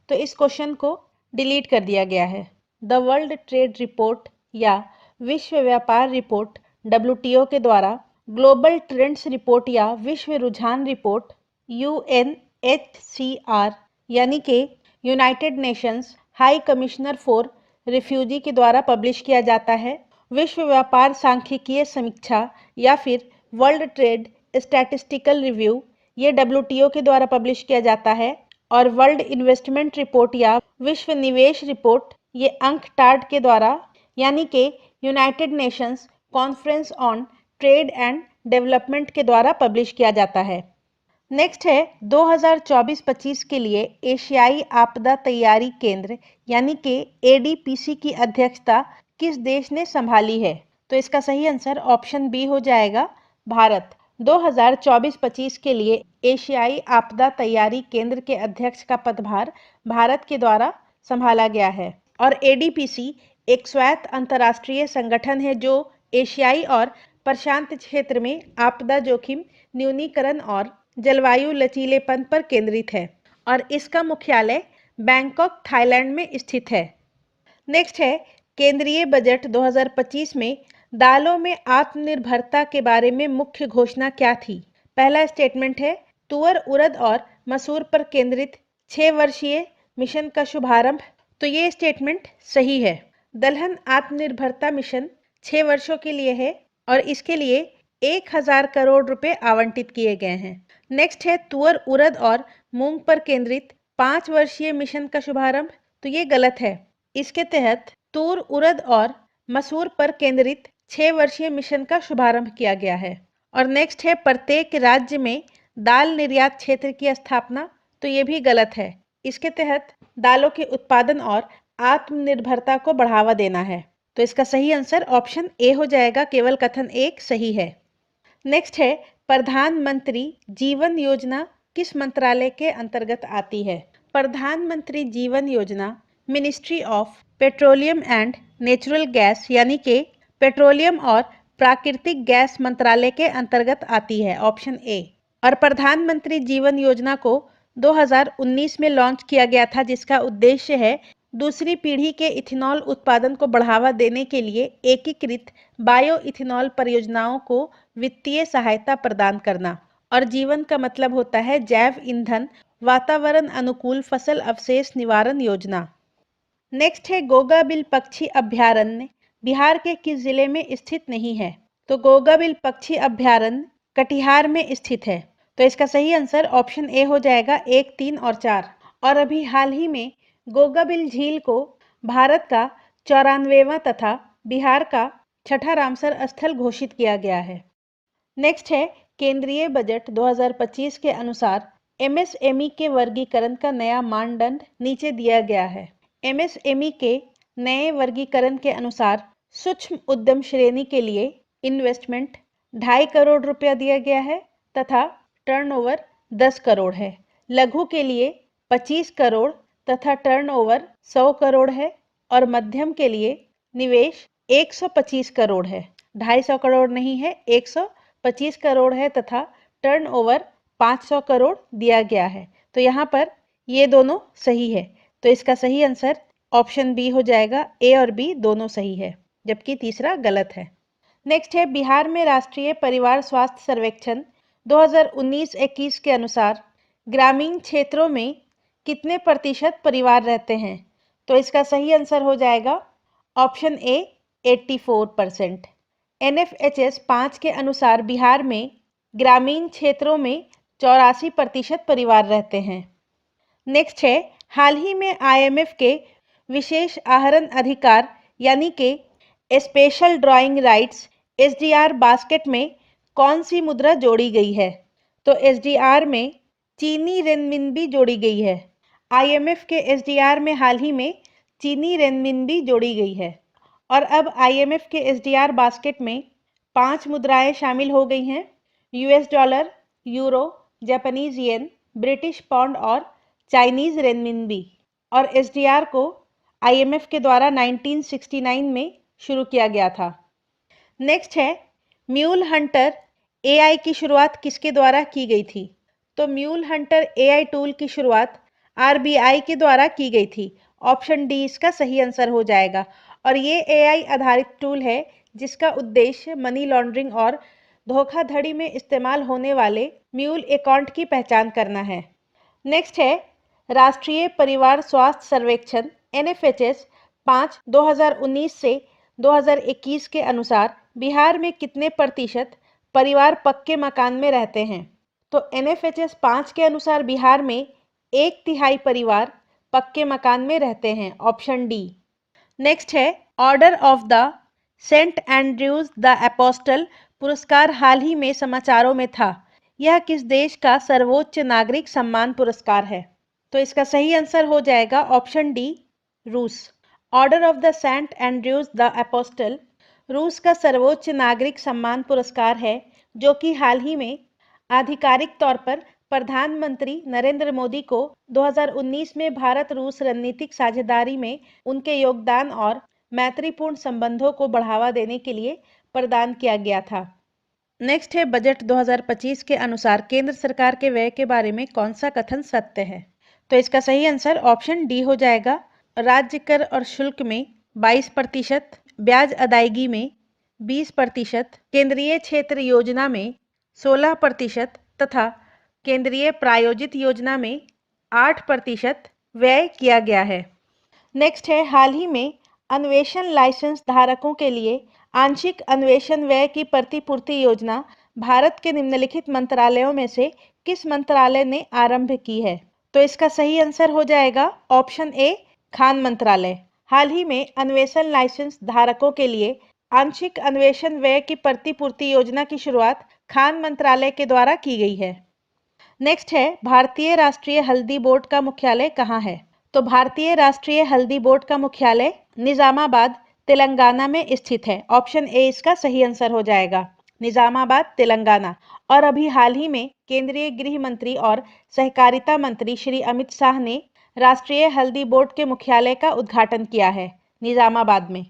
तो इस क्वेश्चन को डिलीट कर दिया गया है। द वर्ल्ड ट्रेड रिपोर्ट या विश्व व्यापार रिपोर्ट WTO के द्वारा ग्लोबल ट्रेंड्स रिपोर्ट या विश्व रुझान रिपोर्ट UNHCR यानी कि United Nations high commissioner for refugee के द्वारा पब्लिश किया जाता है। विश्व व्यापार सांख्यिकीय समीक्षा या फिर वर्ल्ड ट्रेड स्टैटिस्टिकल रिव्यू ये WTO के द्वारा पब्लिश किया जाता है। और वर्ल्ड इन्वेस्टमेंट रिपोर्ट या विश्व निवेश रिपोर्ट ये अंकटाड के द्वारा यानी कि United Nations conference on trade and development के द्वारा पब्लिश किया जाता है। नेक्स्ट है 2024-25 के लिए एशियाई आपदा तैयारी केंद्र यानी कि ADPC की अध्यक्षता किस देश ने संभाली है? तो इसका सही आंसर ऑप्शन बी हो जाएगा, भारत। 2024-25 के लिए एशियाई आपदा तैयारी केंद्र के अध्यक्ष का पदभार भारत के द्वारा संभाला गया है। और ADPC एक स्वायत्त अंतर्राष्ट्रीय संगठन है जो एशियाई और प्रशांत क्षेत्र में आपदा जोखिम न्यूनीकरण और जलवायु लचीलेपन पर केंद्रित है और इसका मुख्यालय बैंकॉक, थाईलैंड में स्थित है। नेक्स्ट है केंद्रीय बजट 2025 में दालों में आत्मनिर्भरता के बारे में मुख्य घोषणा क्या थी? पहला स्टेटमेंट है तुअर, उड़द और मसूर पर केंद्रित 6 वर्षीय मिशन का शुभारंभ। तो ये स्टेटमेंट सही है। दलहन आत्मनिर्भरता मिशन 6 वर्षों के लिए है और इसके लिए 1000 करोड़ रुपए आवंटित किए गए हैं। नेक्स्ट है तुअर, उड़द और मूंग पर केंद्रित 5 वर्षीय मिशन का शुभारंभ। तो ये गलत है। इसके तहत तूर, उड़द और मसूर पर केंद्रित 6 वर्षीय मिशन का शुभारंभ किया गया है। और नेक्स्ट है प्रत्येक राज्य में दाल निर्यात क्षेत्र की स्थापना। तो ये भी गलत है। इसके तहत दालों के उत्पादन और आत्मनिर्भरता को बढ़ावा देना है। तो इसका सही आंसर ऑप्शन ए हो जाएगा, केवल कथन 1 सही है। नेक्स्ट है प्रधानमंत्री जीवन योजना किस मंत्रालय के अंतर्गत आती है? प्रधानमंत्री जीवन योजना ministry of petroleum and natural gas यानी कि पेट्रोलियम और प्राकृतिक गैस मंत्रालय के अंतर्गत आती है, ऑप्शन ए। और प्रधानमंत्री जीवन योजना को 2019 में लॉन्च किया गया था जिसका उद्देश्य है दूसरी पीढ़ी के इथेनॉल उत्पादन को बढ़ावा देने के लिए एकीकृत बायो इथेनॉल परियोजनाओं को वित्तीय सहायता प्रदान करना। और जीवन का मतलब होता है जैव ईंधन वातावरण अनुकूल फसल अवशेष निवारण योजना। नेक्स्ट है गोगाबिल पक्षी अभयारण्य बिहार के किस जिले में स्थित नहीं है? तो गोगाबिल पक्षी अभयारण्य कटिहार में स्थित है। तो इसका सही आंसर ऑप्शन ए हो जाएगा, 1, 3 और 4। और अभी हाल ही में गोगाबिल झील को भारत का 94वां तथा बिहार का 6ठा रामसर स्थल घोषित किया गया है। नेक्स्ट है केंद्रीय बजट 2025 के अनुसार MSME के वर्गीकरण का नया मानदंड नीचे दिया गया है। MSME के नए वर्गीकरण के अनुसार सूक्ष्म उद्यम श्रेणी के लिए इन्वेस्टमेंट 2.5 करोड़ रुपया दिया गया है तथा टर्नओवर 10 करोड़ है। लघु के लिए 25 करोड़ तथा टर्नओवर 100 करोड़ है और मध्यम के लिए निवेश 125 करोड़ है। 250 करोड़ नहीं है, 125 करोड़ है तथा टर्नओवर 500 करोड़ दिया गया है। तो यहाँ पर ये दोनों सही है। तो इसका सही आंसर ऑप्शन बी हो जाएगा, ए और बी दोनों सही है जबकि तीसरा गलत है। नेक्स्ट है बिहार में राष्ट्रीय परिवार स्वास्थ्य सर्वेक्षण 2019-21 के अनुसार ग्रामीण क्षेत्रों में कितने प्रतिशत परिवार रहते हैं? तो इसका सही आंसर हो जाएगा ऑप्शन ए, 84%। NFHS 5 के अनुसार बिहार में ग्रामीण क्षेत्रों में 84% परिवार रहते हैं। नेक्स्ट है हाल ही में IMF के विशेष आहरण अधिकार यानी कि special drawing rights SDR basket में कौन सी मुद्रा जोड़ी गई है? तो SDR में चीनी रेनमिनबी जोड़ी गई है। IMF के SDR में हाल ही में चीनी रेनमिनबी जोड़ी गई है। और अब IMF के SDR बास्केट में 5 मुद्राएं शामिल हो गई हैं, US dollar, euro, Japanese yen, British pound और चाइनीज रेनमिनबी। और SDR को IMF के द्वारा 1969 में शुरू किया गया था। नेक्स्ट है म्यूल हंटर AI की शुरुआत किसके द्वारा की गई थी? तो म्यूल हंटर AI टूल की शुरुआत RBI के द्वारा की गई थी। ऑप्शन डी इसका सही आंसर हो जाएगा। और ये AI आधारित टूल है जिसका उद्देश्य मनी लॉन्ड्रिंग और धोखाधड़ी में इस्तेमाल होने वाले म्यूल अकाउंट की पहचान करना है। नेक्स्ट है राष्ट्रीय परिवार स्वास्थ्य सर्वेक्षण NFHS 5/2019 से 2021 के अनुसार बिहार में कितने प्रतिशत परिवार पक्के मकान में रहते हैं? तो NFHS 5 के अनुसार बिहार में 1/3 परिवार पक्के मकान में रहते हैं, ऑप्शन डी। नेक्स्ट है order of the Saint Andrew's the Apostle पुरस्कार हाल ही में समाचारों में था। यह किस देश का सर्वोच्च नागरिक सम्मान पुरस्कार है? तो इसका सही आंसर हो जाएगा ऑप्शन डी, रूस। Order of the Saint Andrew's the Apostle रूस का सर्वोच्च नागरिक सम्मान पुरस्कार है, जो कि हाल ही में आधिकारिक तौर पर प्रधानमंत्री नरेंद्र मोदी को 2019 में भारत रूस रणनीतिक साझेदारी में उनके योगदान और मैत्रीपूर्ण संबंधों को बढ़ावा देने के लिए प्रदान किया गया था। नेक्स्ट है बजट 2025 के अनुसार केंद्र सरकार के व्यय के बारे में कौन सा कथन सत्य है? तो इसका सही आंसर ऑप्शन डी हो जाएगा। राज्य कर और शुल्क में 22%, ब्याज अदायगी में 20%, केंद्रीय क्षेत्र योजना में 16% तथा केंद्रीय प्रायोजित योजना में 8% व्यय किया गया है। नेक्स्ट है हाल ही में अन्वेषण लाइसेंस धारकों के लिए आंशिक अन्वेषण व्यय की प्रतिपूर्ति योजना भारत के निम्नलिखित मंत्रालयों में से किस मंत्रालय ने आरंभ की है? तो इसका सही आंसर हो जाएगा ऑप्शन ए, खान मंत्रालय। हाल ही में अन्वेषण लाइसेंस धारकों के लिए आंशिक अन्वेषण व्यय की प्रतिपूर्ति योजना की शुरुआत खान मंत्रालय के द्वारा की गई है। नेक्स्ट है भारतीय राष्ट्रीय हल्दी बोर्ड का मुख्यालय कहाँ है? तो भारतीय राष्ट्रीय हल्दी बोर्ड का मुख्यालय निजामाबाद, तेलंगाना में स्थित है। ऑप्शन ए इसका सही आंसर हो जाएगा, निजामाबाद, तेलंगाना। और अभी हाल ही में केंद्रीय गृह मंत्री और सहकारिता मंत्री श्री अमित शाह ने राष्ट्रीय हल्दी बोर्ड के मुख्यालय का उद्घाटन किया है निजामाबाद में।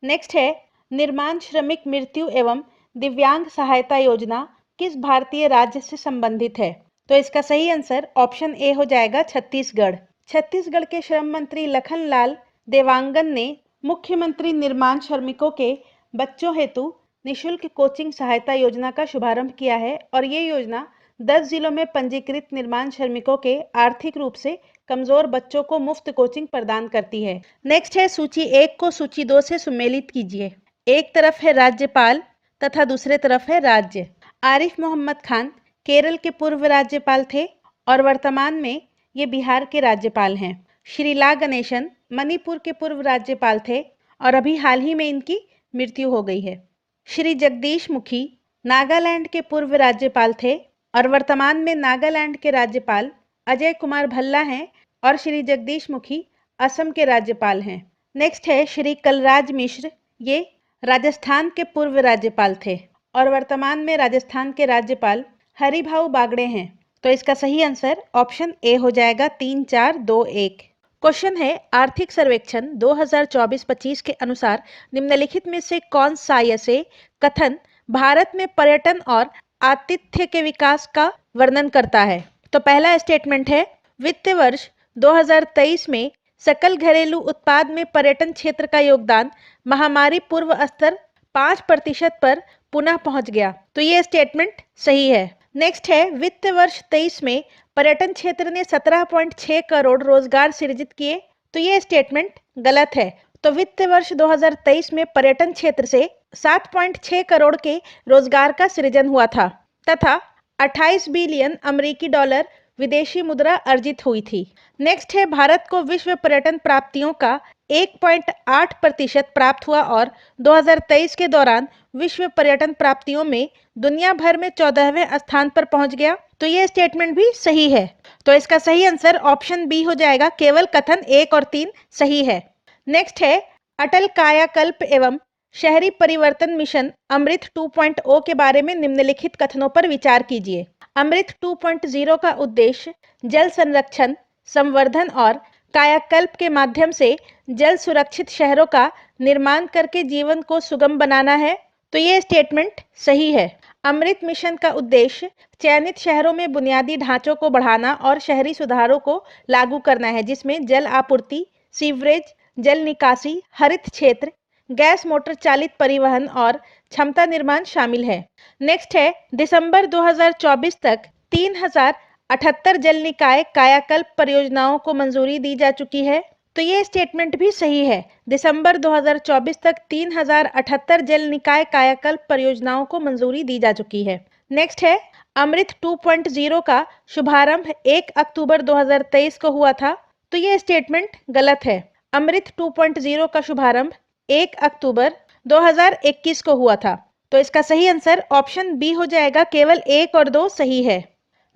नेक्स्ट है निर्माण श्रमिक मृत्यु एवं दिव्यांग सहायता योजना किस भारतीय राज्य से संबंधित है? तो इसका सही आंसर ऑप्शन ए हो जाएगा, छत्तीसगढ़। छत्तीसगढ़ के श्रम मंत्री लखन लाल देवांगन ने मुख्यमंत्री निर्माण श्रमिकों के बच्चों हेतु निशुल्क कोचिंग सहायता योजना का शुभारंभ किया है और ये योजना 10 जिलों में पंजीकृत निर्माण श्रमिकों के आर्थिक रूप से कमजोर बच्चों को मुफ्त कोचिंग प्रदान करती है। नेक्स्ट है सूची 1 को सूची 2 से सुमेलित कीजिए। एक तरफ है राज्यपाल तथा दूसरे तरफ है राज्य। आरिफ मोहम्मद खान केरल के पूर्व राज्यपाल थे और वर्तमान में ये बिहार के राज्यपाल हैं। श्री ला गणेशन मणिपुर के पूर्व राज्यपाल थे और अभी हाल ही में इनकी मृत्यु हो गई है। श्री जगदीश मुखी नागालैंड के पूर्व राज्यपाल थे और वर्तमान में नागालैंड के राज्यपाल अजय कुमार भल्ला हैं और श्री जगदीश मुखी असम के राज्यपाल हैं। नेक्स्ट है श्री कलराज मिश्र, ये राजस्थान के पूर्व राज्यपाल थे और वर्तमान में राजस्थान के राज्यपाल हरिभाऊ बागड़े हैं। तो इसका सही आंसर ऑप्शन ए हो जाएगा, 3, 4, 2, 1। क्वेश्चन है आर्थिक सर्वेक्षण 2024-25 के अनुसार निम्नलिखित में से कौन सा ऐसे कथन भारत में पर्यटन और आतिथ्य के विकास का वर्णन करता है? तो पहला स्टेटमेंट है वित्त वर्ष 2023 में सकल घरेलू उत्पाद में पर्यटन क्षेत्र का योगदान महामारी पूर्व स्तर 5% पर पुनः पहुंच गया। तो ये स्टेटमेंट सही है। नेक्स्ट है वित्त वर्ष 23 में पर्यटन क्षेत्र ने 17.6 करोड़ रोजगार सृजित किए। तो ये स्टेटमेंट गलत है। तो वित्त वर्ष 2023 में पर्यटन क्षेत्र से 7.6 करोड़ के रोजगार का सृजन हुआ था तथा 28 बिलियन अमेरिकी डॉलर विदेशी मुद्रा अर्जित हुई थी। नेक्स्ट है भारत को विश्व पर्यटन प्राप्तियों का 1.8% प्राप्त हुआ और 2023 के दौरान विश्व पर्यटन प्राप्तियों में दुनिया भर में 14वें स्थान पर पहुंच गया। तो ये स्टेटमेंट भी सही है। तो इसका सही आंसर ऑप्शन बी हो जाएगा, केवल कथन 1 और 3 सही है। नेक्स्ट है अटल कायाकल्प एवं शहरी परिवर्तन मिशन अमृत 2.0 के बारे में निम्नलिखित कथनों पर विचार कीजिए। अमृत 2.0 का उद्देश्य जल संरक्षण, संवर्धन और कायाकल्प के माध्यम से जल सुरक्षित शहरों का निर्माण करके जीवन को सुगम बनाना है। तो ये स्टेटमेंट सही है। अमृत मिशन का उद्देश्य चयनित शहरों में बुनियादी ढांचों को बढ़ाना और शहरी सुधारों को लागू करना है, जिसमें जल आपूर्ति, सीवरेज, जल निकासी, हरित क्षेत्र, गैस मोटर चालित परिवहन और क्षमता निर्माण शामिल है। नेक्स्ट है, दिसंबर 2024 तक 3078 जल निकाय कायाकल्प परियोजनाओं को मंजूरी दी जा चुकी है। तो ये स्टेटमेंट भी सही है। दिसंबर 2024 तक 3078 जल निकाय कायाकल्प परियोजनाओं को मंजूरी दी जा चुकी है। नेक्स्ट है, अमृत 2.0 का शुभारंभ 1 अक्टूबर 2023 को हुआ था। तो ये स्टेटमेंट गलत है। अमृत 2.0 का शुभारंभ 1 अक्टूबर 2021 को हुआ था। तो इसका सही आंसर ऑप्शन बी हो जाएगा। केवल 1 और 2 सही है।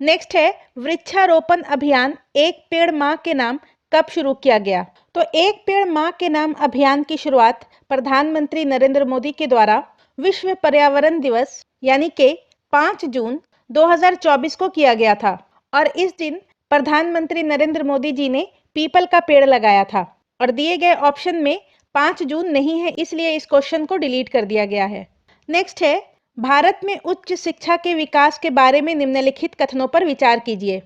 नेक्स्ट है, वृक्षारोपण अभियान एक पेड़ मां के नाम कब शुरू किया गया? तो एक पेड़ मां के नाम अभियान की शुरुआत प्रधानमंत्री नरेंद्र मोदी के द्वारा विश्व पर्यावरण दिवस यानी कि 5 जून 2024 को किया गया था और इस दिन प्रधानमंत्री नरेंद्र मोदी जी ने पीपल का पेड़ लगाया था और दिए गए ऑप्शन में 5 जून नहीं है, इसलिए इस क्वेश्चन को डिलीट कर दिया गया है। नेक्स्ट है, भारत में उच्च शिक्षा के विकास के बारे में निम्नलिखित कथनों पर विचार कीजिए।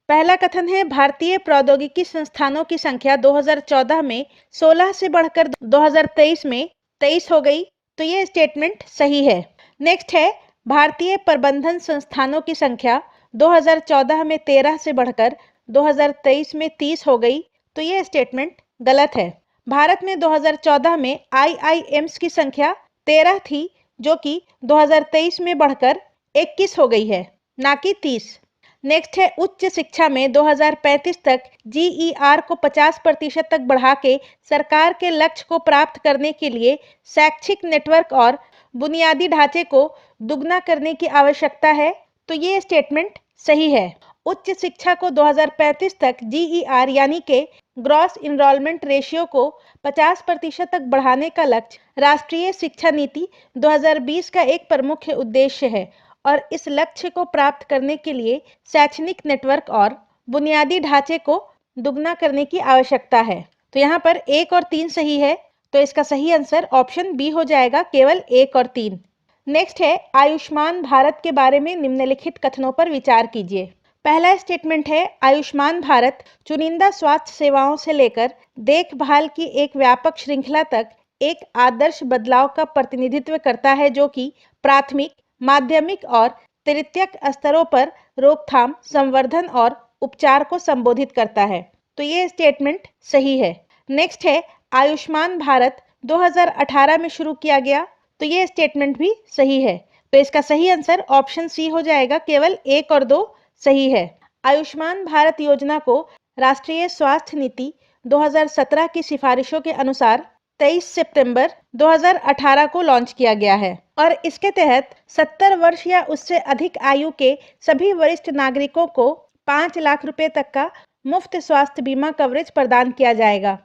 पहला कथन है, भारतीय प्रौद्योगिकी संस्थानों की संख्या 2014 में 16 से बढ़कर 2023 में 23 हो गई। तो ये स्टेटमेंट सही है। नेक्स्ट है, भारतीय प्रबंधन संस्थानों की संख्या 2014 में 13 से बढ़कर 2023 में 30 हो गई। तो ये स्टेटमेंट गलत है। भारत में 2014 में आईआईएम्स की संख्या 13 थी, जो कि 2023 में बढ़कर 21 हो गई है, ना कि 30। नेक्स्ट है, उच्च शिक्षा में 2035 तक जीईआर को 50% तक बढ़ा के सरकार के लक्ष्य को प्राप्त करने के लिए शैक्षिक नेटवर्क और बुनियादी ढांचे को दुगना करने की आवश्यकता है। तो ये स्टेटमेंट सही है। उच्च शिक्षा को 2035 तक जीईआर यानी कि ग्रॉस इनरोलमेंट रेशियो को 50% तक बढ़ाने का लक्ष्य राष्ट्रीय शिक्षा नीति 2020 का एक प्रमुख उद्देश्य है और इस लक्ष्य को प्राप्त करने के लिए शैक्षणिक नेटवर्क और बुनियादी ढांचे को दुगना करने की आवश्यकता है। तो यहाँ पर 1 और 3 सही है, तो इसका सही आंसर ऑप्शन बी हो जाएगा, केवल 1 और 3। नेक्स्ट है, आयुष्मान भारत के बारे में निम्नलिखित कथनों पर विचार कीजिए। पहला स्टेटमेंट है, आयुष्मान भारत चुनिंदा स्वास्थ्य सेवाओं से लेकर देखभाल की एक व्यापक श्रृंखला तक एक आदर्श बदलाव का प्रतिनिधित्व करता है, जो कि प्राथमिक, माध्यमिक और तृतीयक स्तरों पर रोकथाम, संवर्धन और उपचार को संबोधित करता है। तो ये स्टेटमेंट सही है। नेक्स्ट है, आयुष्मान भारत 2018 में शुरू किया गया। तो ये स्टेटमेंट भी सही है। तो इसका सही आंसर ऑप्शन सी हो जाएगा, केवल 1 और 2 सही है। आयुष्मान भारत योजना को राष्ट्रीय स्वास्थ्य नीति 2017 की सिफारिशों के अनुसार 23 सितंबर 2018 को लॉन्च किया गया है और इसके तहत 70 वर्ष या उससे अधिक आयु के सभी वरिष्ठ नागरिकों को 5 लाख रुपए तक का मुफ्त स्वास्थ्य बीमा कवरेज प्रदान किया जाएगा।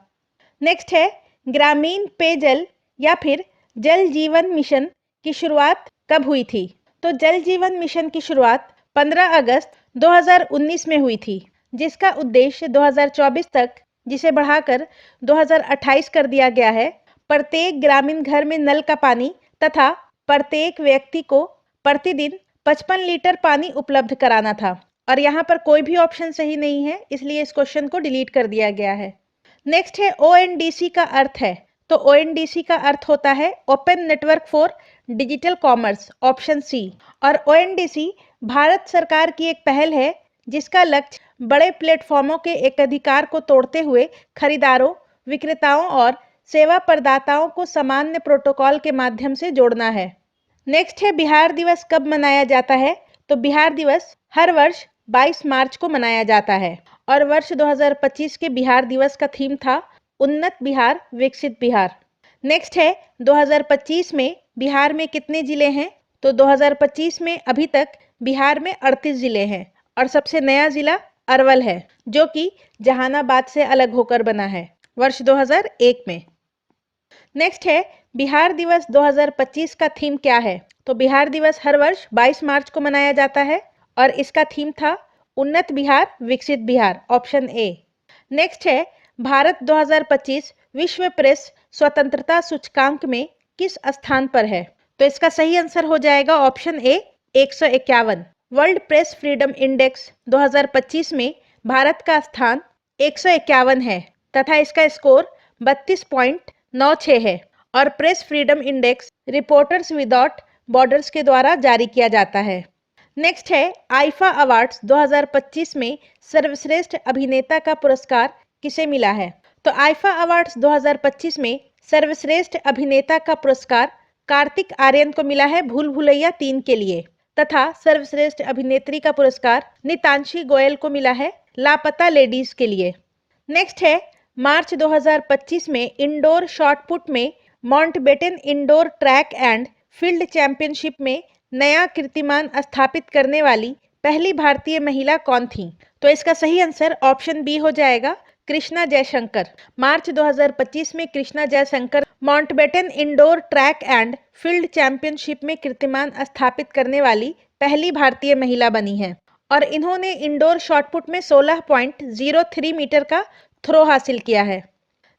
नेक्स्ट है, ग्रामीण पेयजल या फिर जल जीवन मिशन की शुरुआत कब हुई थी? तो जल जीवन मिशन की शुरुआत 15 अगस्त 2019 में हुई थी, जिसका उद्देश्य 2024 तक, जिसे बढ़ाकर 2028 कर दिया गया है, प्रत्येक ग्रामीण घर में नल का पानी तथा प्रत्येक व्यक्ति को प्रतिदिन 55 लीटर पानी उपलब्ध कराना था। और यहाँ पर कोई भी ऑप्शन सही नहीं है, इसलिए इस क्वेश्चन को डिलीट कर दिया गया है। नेक्स्ट है, ओएनडीसी का अर्थ है। तो ओएनडीसी का अर्थ होता है open network for digital commerce, option C. और ओएनडीसी भारत सरकार की एक पहल है जिसका लक्ष्य बड़े प्लेटफॉर्मों के एकाधिकार को तोड़ते हुए खरीदारों, विक्रेताओं और सेवा प्रदाताओं को सामान्य प्रोटोकॉल के माध्यम से जोड़ना है। नेक्स्ट है, बिहार दिवस कब मनाया जाता है? तो बिहार दिवस हर वर्ष 22 मार्च को मनाया जाता है और वर्ष 2025 के बिहार दिवस का थीम था उन्नत बिहार, विकसित बिहार। नेक्स्ट है, 2025 में बिहार में कितने जिले हैं? तो 2025 में अभी तक बिहार में 38 जिले हैं और सबसे नया जिला अरवल है, जो कि जहानाबाद से अलग होकर बना है वर्ष 2001 में। नेक्स्ट है, बिहार दिवस 2025 का थीम क्या है? तो बिहार दिवस हर वर्ष 22 मार्च को मनाया जाता है और इसका थीम था उन्नत बिहार, विकसित बिहार, ऑप्शन ए। नेक्स्ट है, भारत 2025 विश्व प्रेस स्वतंत्रता सूचकांक में किस स्थान पर है? तो इसका सही आंसर हो जाएगा option A, 151। World press freedom index 2025 में भारत का स्थान 151 है तथा इसका स्कोर 32.96 है और press freedom index reporters without borders के द्वारा जारी किया जाता है। नेक्स्ट है आईफा अवार्ड्स 2025 में सर्वश्रेष्ठ अभिनेता का पुरस्कार किसे मिला है? तो आईफा अवार्ड्स 2025 में सर्वश्रेष्ठ अभिनेता का पुरस्कार कार्तिक आर्यन को मिला है भूल भुलैया 3 के लिए, तथा सर्वश्रेष्ठ अभिनेत्री का पुरस्कार नितांशी गोयल को मिला है लापता लेडीज के लिए। नेक्स्ट है मार्च 2025 में इंडोर शॉटपुट में Mountbatten indoor track and field championship में नया कीर्तिमान स्थापित करने वाली पहली भारतीय महिला कौन थी? तो इसका सही आंसर ऑप्शन बी हो जाएगा, कृष्णा जयशंकर। मार्च 2025 में Krishna Jaishankar Mountbatten indoor track and field championship में कीर्तिमान स्थापित करने वाली पहली भारतीय महिला बनी है और इन्होंने इंडोर शॉटपुट में 16.03 मीटर का थ्रो हासिल किया है।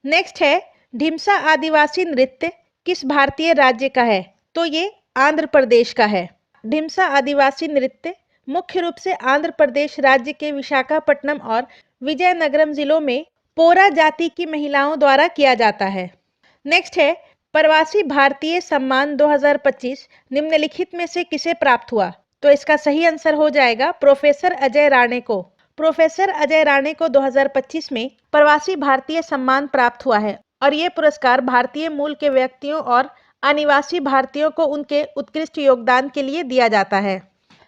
नेक्स्ट है ढिमसा आदिवासी नृत्य किस भारतीय राज्य का है? तो ये आंध्र प्रदेश का है। ढिमसा आदिवासी नृत्य मुख्य रूप से आंध्र प्रदेश राज्य के विशाखापट्टनम और विजयनगरम जिलों में पोरा जाति की महिलाओं द्वारा किया जाता है। नेक्स्ट है प्रवासी भारतीय सम्मान 2025 निम्नलिखित में से किसे प्राप्त हुआ? तो इसका सही आंसर हो जाएगा प्रोफेसर अजय राणे को। प्रोफेसर अजय राणे को 2025 में प्रवासी भारतीय सम्मान प्राप्त हुआ है और ये पुरस्कार भारतीय मूल के व्यक्तियों और अनिवासी भारतीयों को उनके उत्कृष्ट योगदान के लिए दिया जाता है।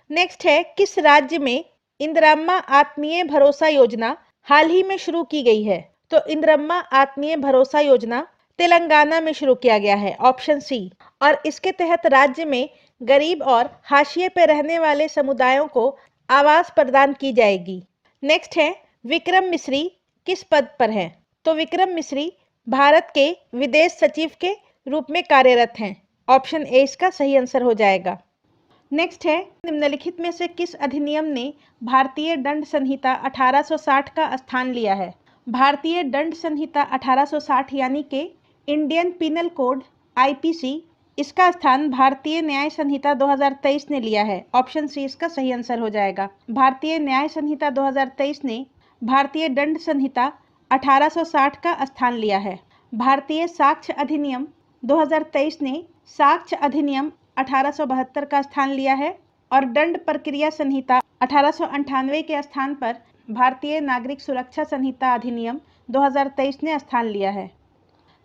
नेक्स्ट है किस राज्य में इंदिरम्मा आत्मीय भरोसा योजना हाल ही में शुरू की गई है? तो इंदिरम्मा आत्मीय भरोसा योजना तेलंगाना में शुरू किया गया है, ऑप्शन सी। और इसके तहत राज्य में गरीब और हाशिए पर रहने वाले समुदायों को आवास प्रदान की जाएगी। नेक्स्ट है विक्रम मिश्री किस पद पर हैं? तो विक्रम मिश्री भारत के विदेश सचिव के रूप में कार्यरत हैं, ऑप्शन ए इसका सही आंसर हो जाएगा। नेक्स्ट है निम्नलिखित में से किस अधिनियम ने भारतीय दंड संहिता 1860 का स्थान लिया है? भारतीय दंड संहिता 1860 यानी कि इंडियन पिनल कोड आईपीसी, इसका स्थान भारतीय न्याय संहिता 2023 ने लिया है, ऑप्शन सी इसका सही आंसर हो जाएगा। भारतीय न्याय संहिता 2023 ने भारतीय दंड संहिता 1860 का स्थान लिया है। भारतीय साक्ष्य अधिनियम 2023 ने साक्ष्य अधिनियम 1872 का स्थान लिया है और दंड प्रक्रिया संहिता 1898 के स्थान पर भारतीय नागरिक सुरक्षा संहिता अधिनियम 2023 ने स्थान लिया है।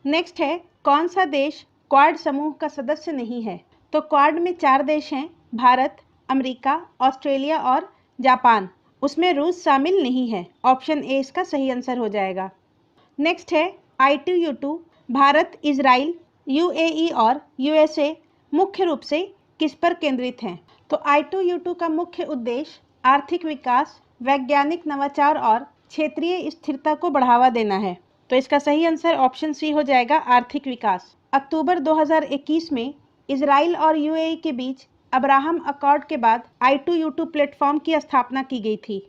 नेक्स्ट है कौन सा देश क्वाड समूह का सदस्य नहीं है? तो क्वाड में 4 देश हैं, भारत, अमेरिका, ऑस्ट्रेलिया और जापान। उसमें रूस शामिल नहीं है, ऑप्शन ए इसका सही आंसर हो जाएगा। नेक्स्ट है I2U2 भारत, इजराइल, यूएई और यूएसए मुख्य रूप से किस पर केंद्रित हैं? तो I2U2 का मुख्य उद्देश्य आर्थिक विकास, वैज्ञानिक नवाचार और क्षेत्रीय स्थिरता को बढ़ावा देना है, तो इसका सही आंसर ऑप्शन सी हो जाएगा, आर्थिक विकास। अक्टूबर 2021 में इजराइल और यूएई के बीच अब्राहम अकॉर्ड के बाद I2U2 प्लेटफॉर्म की स्थापना की गई थी।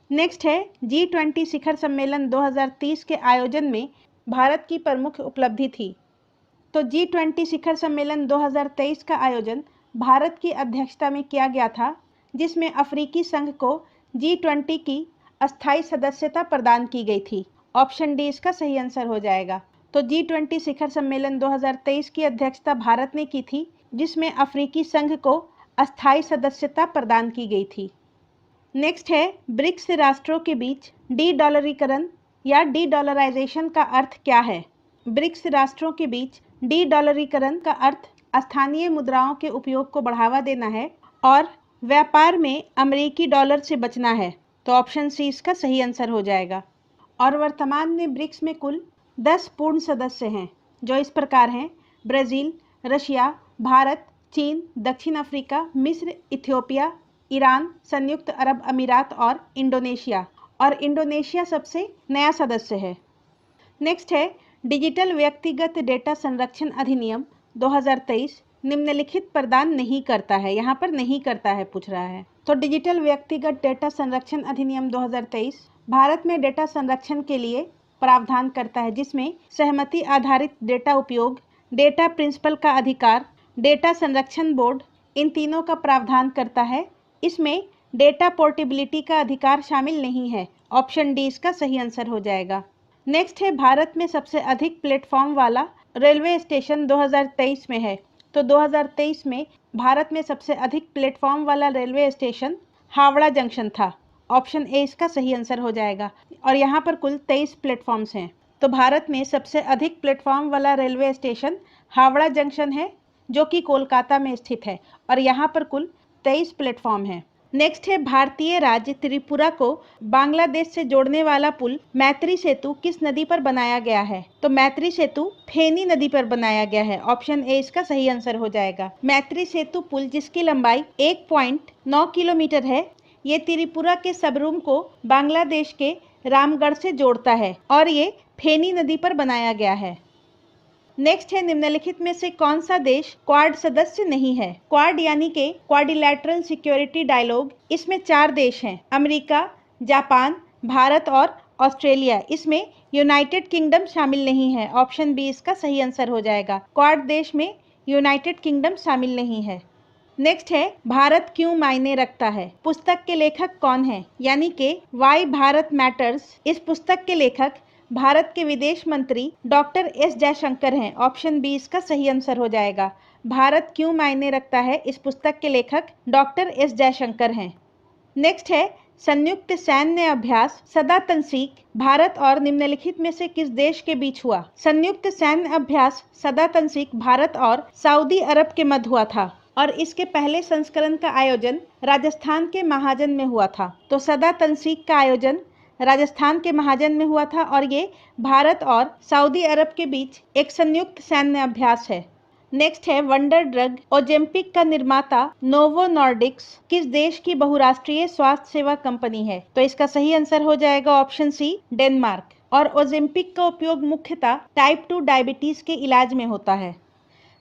नेक्स्ट है G20 शिखर सम्मेलन 2030 के आयोजन में भारत की प्रमुख उपलब्धि थी। तो G20 शिखर सम्मेलन 2023 का आयोजन भारत की अध्यक्षता में किया गया था, जिसमें अफ्रीकी संघ को G20 की अस्थायी सदस्यता प्रदान की गई थी, ऑप्शन डी इसका सही आंसर हो जाएगा। तो G20 शिखर सम्मेलन 2023 की अध्यक्षता भारत ने की थी, जिसमें अफ्रीकी संघ को अस्थायी सदस्यता प्रदान की गई थी। नेक्स्ट है ब्रिक्स राष्ट्रों के बीच डी डॉलरीकरण या डी डॉलराइजेशन का अर्थ क्या है? ब्रिक्स राष्ट्रों के बीच डी डॉलरीकरण का अर्थ स्थानीय मुद्राओं के उपयोग को बढ़ावा देना है और व्यापार में अमेरिकी डॉलर से बचना है, तो ऑप्शन सी इसका सही आंसर हो जाएगा। और वर्तमान में ब्रिक्स में कुल 10 पूर्ण सदस्य हैं, जो इस प्रकार हैं: ब्राज़ील, रशिया, भारत, चीन, दक्षिण अफ्रीका, मिस्र, इथियोपिया, ईरान, संयुक्त अरब अमीरात और इंडोनेशिया। और इंडोनेशिया सबसे नया सदस्य है। नेक्स्ट है डिजिटल व्यक्तिगत डेटा संरक्षण अधिनियम 2023 निम्नलिखित प्रदान नहीं करता है, यहाँ पर नहीं करता है पूछ रहा है। तो डिजिटल व्यक्तिगत डेटा संरक्षण अधिनियम 2023 भारत में डेटा संरक्षण के लिए प्रावधान करता है, जिसमें सहमति आधारित डेटा उपयोग, डेटा प्रिंसिपल का अधिकार, डेटा संरक्षण बोर्ड, इन तीनों का प्रावधान करता है। इसमें डेटा पोर्टेबिलिटी का अधिकार शामिल नहीं है, ऑप्शन डी इसका सही आंसर हो जाएगा। नेक्स्ट है भारत में सबसे अधिक प्लेटफॉर्म वाला रेलवे स्टेशन 2023 में है। तो 2023 में भारत में सबसे अधिक प्लेटफॉर्म वाला रेलवे स्टेशन हावड़ा जंक्शन था। ऑप्शन ए इसका सही आंसर हो जाएगा। और यहाँ पर कुल 23 प्लेटफॉर्म्स हैं। तो भारत में सबसे अधिक प्लेटफॉर्म वाला रेलवे स्टेशन हावड़ा जंक्शन है, जो कि कोलकाता में स्थित है, और यहाँ पर कुल 23 प्लेटफॉर्म हैं। नेक्स्ट है, भारतीय राज्य त्रिपुरा को बांग्लादेश से जोड़ने वाला पुल मैत्री सेतु किस नदी पर बनाया गया है? तो मैत्री सेतु फेनी नदी पर बनाया गया है। ऑप्शन ए इसका सही आंसर हो जाएगा। मैत्री सेतु पुल, जिसकी लंबाई 1.9 किलोमीटर है, ये त्रिपुरा के सबरूम को बांग्लादेश के रामगढ़ से जोड़ता है और ये फेनी नदी पर बनाया गया है। नेक्स्ट है, निम्नलिखित में से कौन सा देश क्वाड सदस्य नहीं है? क्वाड यानी के क्वाड्रिलैटरल सिक्योरिटी डायलॉग, इसमें 4 देश हैं, अमेरिका, जापान, भारत और ऑस्ट्रेलिया। इसमें यूनाइटेड किंगडम शामिल नहीं है। ऑप्शन बी इसका सही आंसर हो जाएगा। क्वाड देश में यूनाइटेड किंगडम शामिल नहीं है। नेक्स्ट है, भारत क्यों मायने रखता है? पुस्तक के लेखक कौन है? यानी के वाई भारत मैटर्स, इस पुस्तक के लेखक भारत के विदेश मंत्री डॉक्टर एस जयशंकर हैं। ऑप्शन बी इसका सही आंसर हो जाएगा। भारत क्यों मायने रखता है, इस पुस्तक के लेखक डॉक्टर एस जयशंकर हैं। नेक्स्ट है, संयुक्त सैन्य अभ्यास सदा तंसीक भारत और निम्नलिखित में से किस देश के बीच हुआ? संयुक्त सैन्य अभ्यास सदा तंसीक भारत और सऊदी अरब के मध्य हुआ था और इसके पहले संस्करण का आयोजन राजस्थान के महाजन में हुआ था। तो सदा तंसीक का आयोजन राजस्थान के महाजन में हुआ था और ये भारत और सऊदी अरब के बीच एक संयुक्त सैन्य अभ्यास है। नेक्स्ट है, वंडर ड्रग ओजेम्पिक का निर्माता नोवो नॉर्डिक्स किस देश की बहुराष्ट्रीय स्वास्थ्य सेवा कंपनी है? तो इसका सही आंसर हो जाएगा ऑप्शन सी, डेनमार्क। और ओजेम्पिक का उपयोग मुख्यतः टाइप 2 डायबिटीज के इलाज में होता है।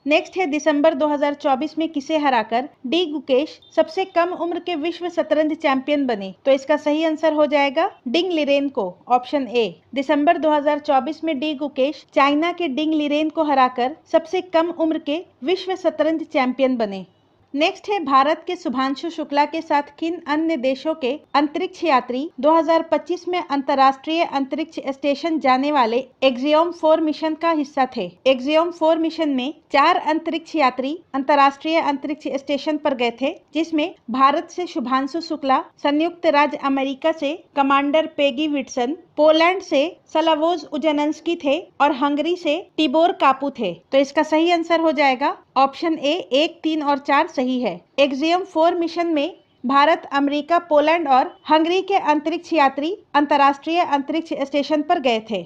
नेक्स्ट है, दिसंबर 2024 में किसे हराकर डी गुकेश सबसे कम उम्र के विश्व शतरंज चैंपियन बने? तो इसका सही आंसर हो जाएगा डिंग लिरेन को। ऑप्शन ए, दिसंबर 2024 में डी गुकेश चाइना के डिंग लिरेन को हराकर सबसे कम उम्र के विश्व शतरंज चैंपियन बने। नेक्स्ट है, भारत के शुभांशु शुक्ला के साथ किन अन्य देशों के अंतरिक्ष यात्री 2025 में अंतर्राष्ट्रीय अंतरिक्ष स्टेशन जाने वाले एक्सियोम 4 मिशन का हिस्सा थे? एक्सियोम 4 मिशन में 4 अंतरिक्ष यात्री अंतर्राष्ट्रीय अंतरिक्ष स्टेशन पर गए थे, जिसमें भारत से शुभांशु शुक्ला, संयुक्त राज्य अमेरिका से कमांडर पेगी विटसन, पोलैंड से सलावोज उजानस्की थे और हंगरी से टिबोर कापू थे। तो इसका सही आंसर हो जाएगा ऑप्शन ए, 1, 3 और 4 सही है। एक्सियोम 4 मिशन में भारत, अमेरिका, पोलैंड और हंगरी के अंतरिक्ष यात्री अंतर्राष्ट्रीय अंतरिक्ष स्टेशन पर गए थे।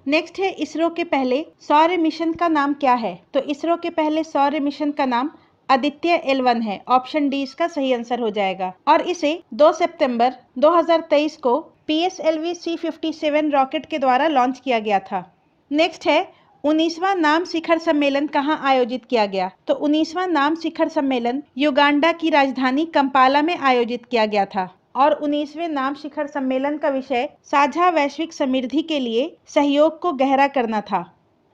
नेक्स्ट है, इसरो के पहले सौर मिशन का नाम क्या है? तो इसरो के पहले सौर मिशन का नाम आदित्य L1 है। ऑप्शन डी इसका सही आंसर हो जाएगा और इसे 2 सितंबर 2023 को PSLV C57 रॉकेट के द्वारा लॉन्च किया गया था। नेक्स्ट है, 19वां नाम शिखर सम्मेलन कहाँ आयोजित किया गया? तो 19वां नाम शिखर सम्मेलन युगांडा की राजधानी कंपाला में आयोजित किया गया था और 19वें नाम शिखर सम्मेलन का विषय साझा वैश्विक समृद्धि के लिए सहयोग को गहरा करना था।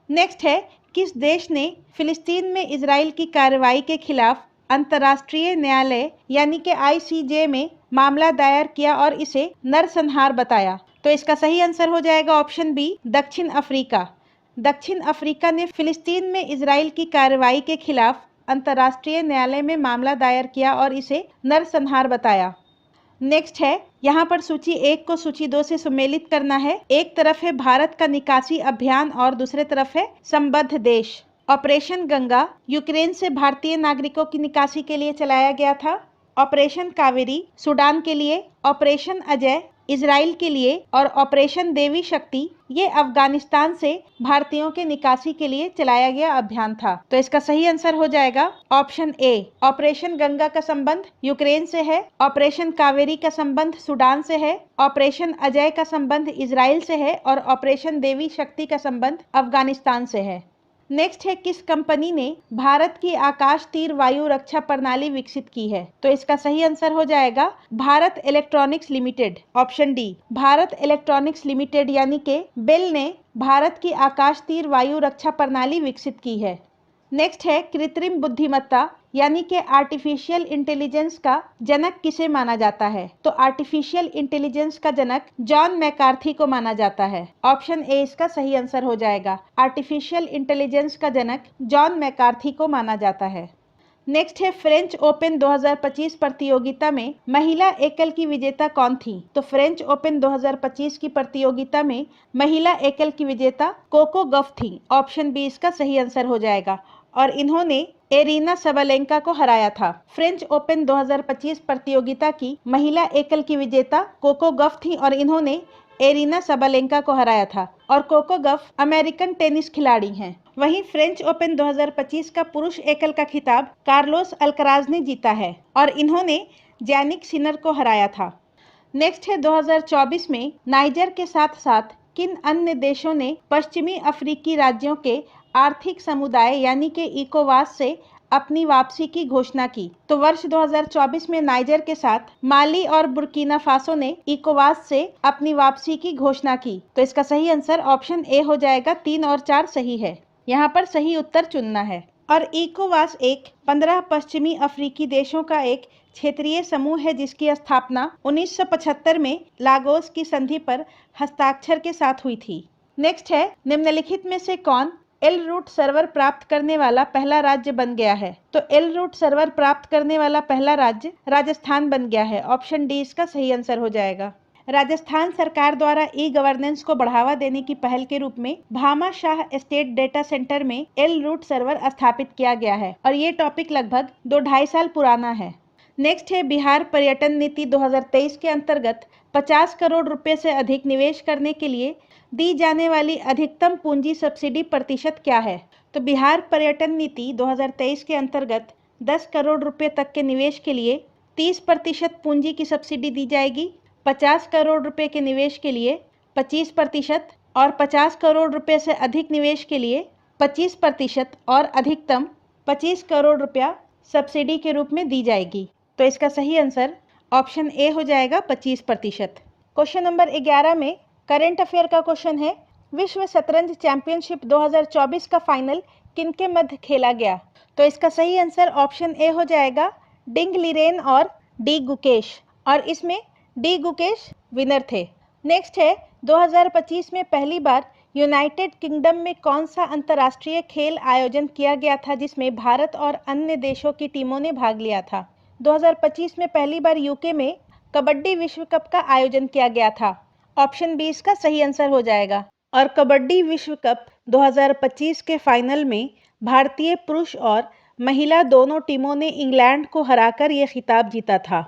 नेक्स्ट है, किस देश ने फिलिस्तीन में इजराइल की कार्रवाई के खिलाफ अंतर्राष्ट्रीय न्यायालय यानी कि ICJ में मामला दायर किया और इसे नरसंहार बताया? तो इसका सही आंसर हो जाएगा ऑप्शन बी, दक्षिण अफ्रीका। दक्षिण अफ्रीका ने फिलिस्तीन में इजराइल की कार्रवाई के खिलाफ अंतर्राष्ट्रीय न्यायालय में मामला दायर किया और इसे नरसंहार बताया। नेक्स्ट है, यहाँ पर सूची 1 को सूची 2 से सुमेलित करना है। एक तरफ है भारत का निकासी अभियान और दूसरे तरफ है संबद्ध देश। ऑपरेशन गंगा यूक्रेन से भारतीय नागरिकों की निकासी के लिए चलाया गया था। ऑपरेशन कावेरी सूडान के लिए, ऑपरेशन अजय इजराइल के लिए और ऑपरेशन देवी शक्ति ये अफगानिस्तान से भारतीयों के निकासी के लिए चलाया गया अभियान था। तो इसका सही आंसर हो जाएगा ऑप्शन ए, ऑपरेशन गंगा का संबंध यूक्रेन से है, ऑपरेशन कावेरी का संबंध सूडान से है, ऑपरेशन अजय का संबंध इजराइल से है और ऑपरेशन देवी शक्ति का संबंध अफगानिस्तान से है। नेक्स्ट है, किस कंपनी ने भारत की आकाश तीर वायु रक्षा प्रणाली विकसित की है? तो इसका सही आंसर हो जाएगा Bharat electronics limited. Option D, Bharat electronics limited यानी के बेल ने भारत की आकाश तीर वायु रक्षा प्रणाली विकसित की है। नेक्स्ट है, कृत्रिम बुद्धिमत्ता यानी कि आर्टिफिशियल इंटेलिजेंस का जनक किसे माना जाता है? तो आर्टिफिशियल इंटेलिजेंस का जनक जॉन मैकार्थी को माना जाता है। ऑप्शन ए इसका सही आंसर हो जाएगा। आर्टिफिशियल इंटेलिजेंस का जनक जॉन मैकार्थी को माना जाता है। नेक्स्ट है फ्रेंच ओपन 2025 प्रतियोगिता में महिला एकल की विजेता कौन थी? तो फ्रेंच ओपन 2025 की प्रतियोगिता में महिला एकल की विजेता कोको गफ थी। ऑप्शन बी इसका सही आंसर हो जाएगा और इन्होंने एरिना सबलेंका को हराया था। फ्रेंच ओपन 2025 प्रतियोगिता की महिला एकल की विजेता कोको गफ थी और इन्होंने एरिना सबलेंका को हराया था और कोको गफ अमेरिकन टेनिस खिलाड़ी हैं। वहीं फ्रेंच ओपन 2025 का पुरुष एकल का खिताब कार्लोस अल्कराज ने जीता है और इन्होंने जैनिक सिनर को हराया था। नेक्स्ट है 2024 में नाइजर के साथ साथ किन अन्य देशों ने पश्चिमी अफ्रीकी राज्यों के आर्थिक समुदाय यानी कि इकोवास से अपनी वापसी की घोषणा की? तो वर्ष 2024 में नाइजर के साथ माली और बुर्किना फासो ने इकोवास से अपनी वापसी की घोषणा की। तो इसका सही आंसर ऑप्शन ए हो जाएगा। 3 और 4 सही है, यहाँ पर सही उत्तर चुनना है। और इकोवास एक 15 पश्चिमी अफ्रीकी देशों का एक क्षेत्रीय समूह है जिसकी स्थापना 1975 में लागोस की संधि पर हस्ताक्षर के साथ हुई थी। नेक्स्ट है निम्नलिखित में से कौन एल रूट सर्वर प्राप्त करने वाला पहला राज्य बन गया है? तो एल रूट सर्वर प्राप्त करने वाला पहला राज्य राजस्थान बन गया है। ऑप्शन डी इसका सही आंसर हो जाएगा। राजस्थान सरकार द्वारा ई गवर्नेंस को बढ़ावा देने की पहल के रूप में भामाशाह स्टेट डेटा सेंटर में एल रूट सर्वर स्थापित किया गया है और ये टॉपिक लगभग 2-2.5 साल पुराना है। नेक्स्ट है बिहार पर्यटन नीति 2023 के अंतर्गत 50 करोड़ रुपए से अधिक निवेश करने के लिए दी जाने वाली अधिकतम पूंजी सब्सिडी प्रतिशत क्या है? तो बिहार पर्यटन नीति 2023 के अंतर्गत 10 करोड़ रुपए तक के निवेश के लिए 30% पूंजी की सब्सिडी दी जाएगी। 50 करोड़ रुपए के निवेश के लिए 25% और 50 करोड़ रुपए से अधिक निवेश के लिए 25% और अधिकतम 25 करोड़ रुपया सब्सिडी के रूप में दी जाएगी। तो इसका सही आंसर ऑप्शन ए हो जाएगा 25%। क्वेश्चन नंबर 11 में करंट अफेयर का क्वेश्चन है, विश्व शतरंज चैंपियनशिप 2024 का फाइनल किनके मध्य खेला गया? तो इसका सही आंसर ऑप्शन ए हो जाएगा डिंग लिरेन और डी गुकेश और इसमें डी गुकेश विनर थे। नेक्स्ट है 2025 में पहली बार यूनाइटेड किंगडम में कौन सा अंतर्राष्ट्रीय खेल आयोजन किया गया था जिसमें भारत और अन्य देशों की टीमों ने भाग लिया था? 2025 में पहली बार यूके में कबड्डी विश्व कप का आयोजन किया गया था। ऑप्शन बी इसका सही आंसर हो जाएगा और कबड्डी विश्व कप 2025 के फाइनल में भारतीय पुरुष और महिला दोनों टीमों ने इंग्लैंड को हराकर यह खिताब जीता था।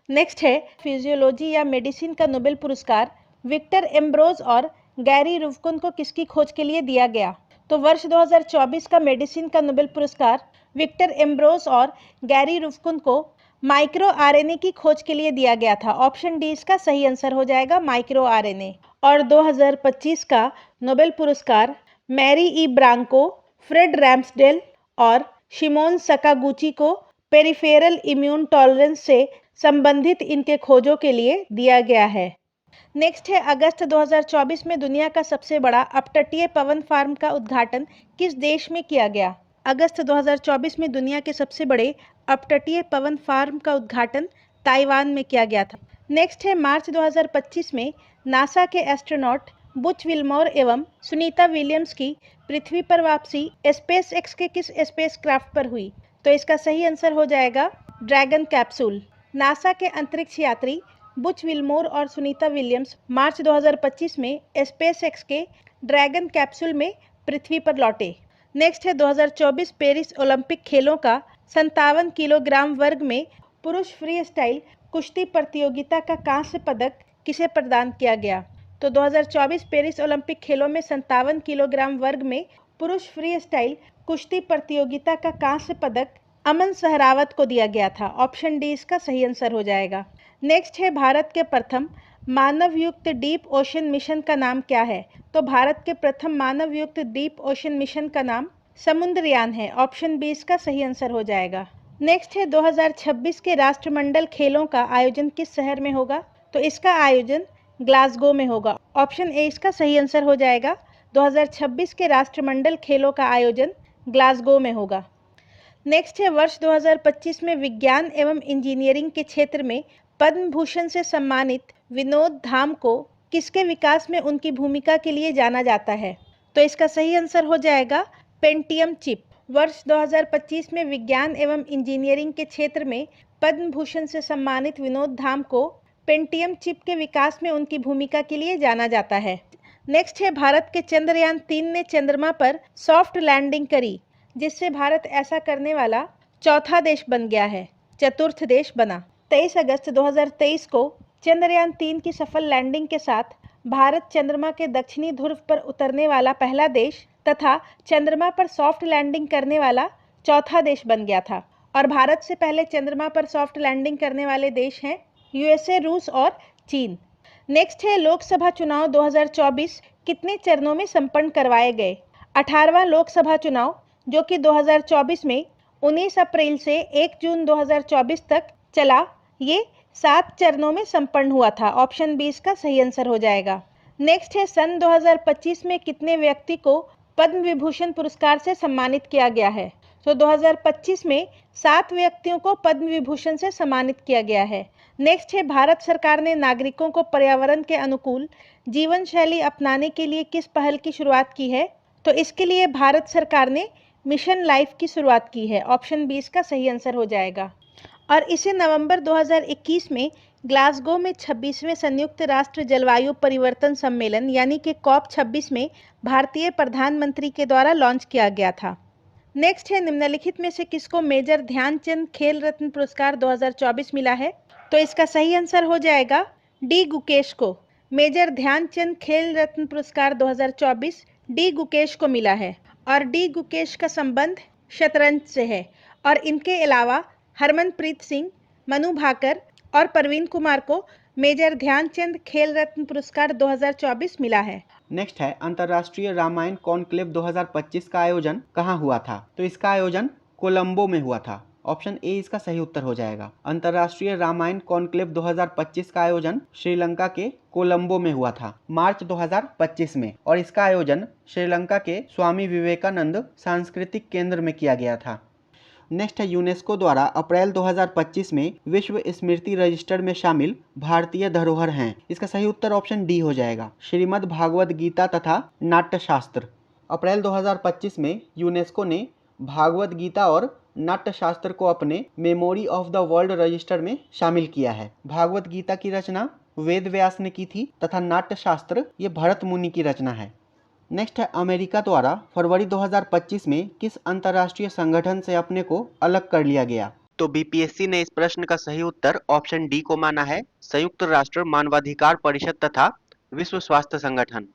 नेक्स्ट है फिजियोलॉजी या मेडिसिन का नोबेल पुरस्कार विक्टर एम्ब्रोज और गैरी रुवकुन को किसकी खोज के लिए दिया गया? तो वर्ष 2024 का मेडिसिन का नोबेल पुरस्कार विक्टर एम्ब्रोज और गैरी रुवकुन को माइक्रो आरएनए की खोज के लिए दिया गया था। ऑप्शन डी इसका सही आंसर हो जाएगा माइक्रो आरएनए। और 2025 का नोबेल पुरस्कार मैरी ई ब्रांको, फ्रेड रैम्सडेल और शिमोन सकागुची को पेरिफेरल इम्यून टॉलरेंस से संबंधित इनके खोजों के लिए दिया गया है। नेक्स्ट है अगस्त 2024 में दुनिया का सबसे बड़ा अपतटीय पवन फार्म का उद्घाटन किस देश में किया गया? अगस्त 2024 में दुनिया के सबसे बड़े अपतटीय पवन फार्म का उद्घाटन ताइवान में किया गया था। नेक्स्ट है मार्च 2025 में नासा के एस्ट्रोनॉट बुच विल्मोर एवं सुनीता विलियम्स की पृथ्वी पर वापसी स्पेस एक्स के किस स्पेसक्राफ्ट पर हुई? तो इसका सही आंसर हो जाएगा ड्रैगन कैप्सूल। नासा के अंतरिक्ष यात्री बुच विल्मोर और सुनीता विलियम्स मार्च 2025 में स्पेस एक्स के ड्रैगन कैप्सूल में पृथ्वी पर लौटे। नेक्स्ट है 2024 पेरिस ओलंपिक खेलों का 57 किलोग्राम वर्ग में पुरुष फ्री स्टाइल कुश्ती प्रतियोगिता का कांस्य पदक किसे प्रदान किया गया? तो 2024 पेरिस ओलंपिक खेलों में 57 किलोग्राम वर्ग में पुरुष फ्री स्टाइल कुश्ती प्रतियोगिता का कांस्य पदक अमन सहरावत को दिया गया था। ऑप्शन डी इसका सही आंसर हो जाएगा। नेक्स्ट है भारत के प्रथम मानव युक्त डीप ओशन मिशन का नाम क्या है? तो भारत के प्रथम मानव युक्त डीप ओशन मिशन का नाम समुद्रयान है। ऑप्शन बी इसका सही आंसर हो जाएगा। नेक्स्ट है 2026 के राष्ट्रमंडल खेलों का आयोजन किस शहर में होगा? तो इसका आयोजन ग्लासगो में होगा। ऑप्शन ए इसका सही आंसर हो जाएगा। 2026 के राष्ट्रमंडल खेलों का आयोजन ग्लासगो में होगा। नेक्स्ट है वर्ष 2025 में विज्ञान एवं इंजीनियरिंग के क्षेत्र में पद्म भूषण से सम्मानित विनोद धाम को किसके विकास में उनकी भूमिका के लिए जाना जाता है? तो इसका सही आंसर हो जाएगा पेंटियम चिप। वर्ष 2025 में विज्ञान एवं इंजीनियरिंग के क्षेत्र में पद्म भूषण से सम्मानित विनोद धाम को पेंटियम चिप के विकास में उनकी भूमिका के लिए जाना जाता है। नेक्स्ट है भारत के चंद्रयान 3 ने चंद्रमा पर सॉफ्ट लैंडिंग करी, जिससे भारत ऐसा करने वाला चौथा देश बन गया है, चतुर्थ देश बना। 23 अगस्त 2023 को चंद्रयान 3 की सफल लैंडिंग के साथ भारत चंद्रमा के दक्षिणी ध्रुव पर उतरने वाला पहला देश तथा चंद्रमा पर सॉफ्ट लैंडिंग करने वाला चौथा देश बन गया था। और भारत से पहले चंद्रमा पर सॉफ्ट लैंडिंग करने वाले देश हैं यूएसए, रूस और चीन। नेक्स्ट है लोकसभा चुनाव 2024 कितने चरणों में संपन्न करवाए गए? 18वां लोकसभा चुनाव जो कि 2024 में 19 अप्रैल से 1 जून 2024 तक चला, ये 7 चरणों में संपन्न हुआ था। ऑप्शन बी इसका सही आंसर हो जाएगा। नेक्स्ट है सन 2025 में कितने व्यक्ति को पद्म विभूषण पुरस्कार से सम्मानित किया गया है? तो 2025 में 7 व्यक्तियों को पद्म विभूषण से सम्मानित किया गया है। नेक्स्ट है भारत सरकार ने नागरिकों को पर्यावरण के अनुकूल जीवन शैली अपनाने के लिए किस पहल की शुरुआत की है? तो इसके लिए भारत सरकार ने मिशन लाइफ की शुरुआत की है। ऑप्शन बी इसका सही आंसर हो जाएगा। और इसे नवंबर 2021 में ग्लासगो में 26वें संयुक्त राष्ट्र जलवायु परिवर्तन सम्मेलन यानी कि कॉप 26 में भारतीय प्रधानमंत्री के द्वारा लॉन्च किया गया था। नेक्स्ट है निम्नलिखित में से किसको मेजर ध्यानचंद खेल रत्न पुरस्कार 2024 मिला है? तो इसका सही आंसर हो जाएगा डी गुकेश को। मेजर ध्यानचंद खेल रत्न पुरस्कार 2024 डी गुकेश को मिला है। और डी गुकेश का संबंध शतरंज से है। और इनके अलावा हरमनप्रीत सिंह, मनु भाकर और परवीन कुमार को मेजर ध्यानचंद खेल रत्न पुरस्कार 2024 मिला है। नेक्स्ट है अंतर्राष्ट्रीय रामायण कॉन्क्लेव 2025 का आयोजन कहाँ हुआ था? तो इसका आयोजन कोलंबो में हुआ था। ऑप्शन ए इसका सही उत्तर हो जाएगा। अंतर्राष्ट्रीय रामायण कॉन्क्लेव 2025 का आयोजन श्रीलंका के कोलंबो में हुआ था मार्च 2025 में, और इसका आयोजन श्रीलंका के स्वामी विवेकानंद सांस्कृतिक केंद्र में किया गया था। नेक्स्ट है यूनेस्को द्वारा अप्रैल 2025 में विश्व स्मृति रजिस्टर में शामिल भारतीय धरोहर हैं। इसका सही उत्तर ऑप्शन डी हो जाएगा, श्रीमद् भागवत गीता तथा नाट्यशास्त्र। अप्रैल 2025 में यूनेस्को ने भागवत गीता और नाट्यशास्त्र को अपने memory of the world register में शामिल किया है। भागवत गीता की रचना वेद व्यास ने की थी तथा नाट्यशास्त्र ये भरत मुनि की रचना है। नेक्स्ट है अमेरिका द्वारा फरवरी 2025 में किस अंतर्राष्ट्रीय संगठन से अपने को अलग कर लिया गया? तो बीपीएससी ने इस प्रश्न का सही उत्तर ऑप्शन डी को माना है, संयुक्त राष्ट्र मानवाधिकार परिषद तथा विश्व स्वास्थ्य संगठन।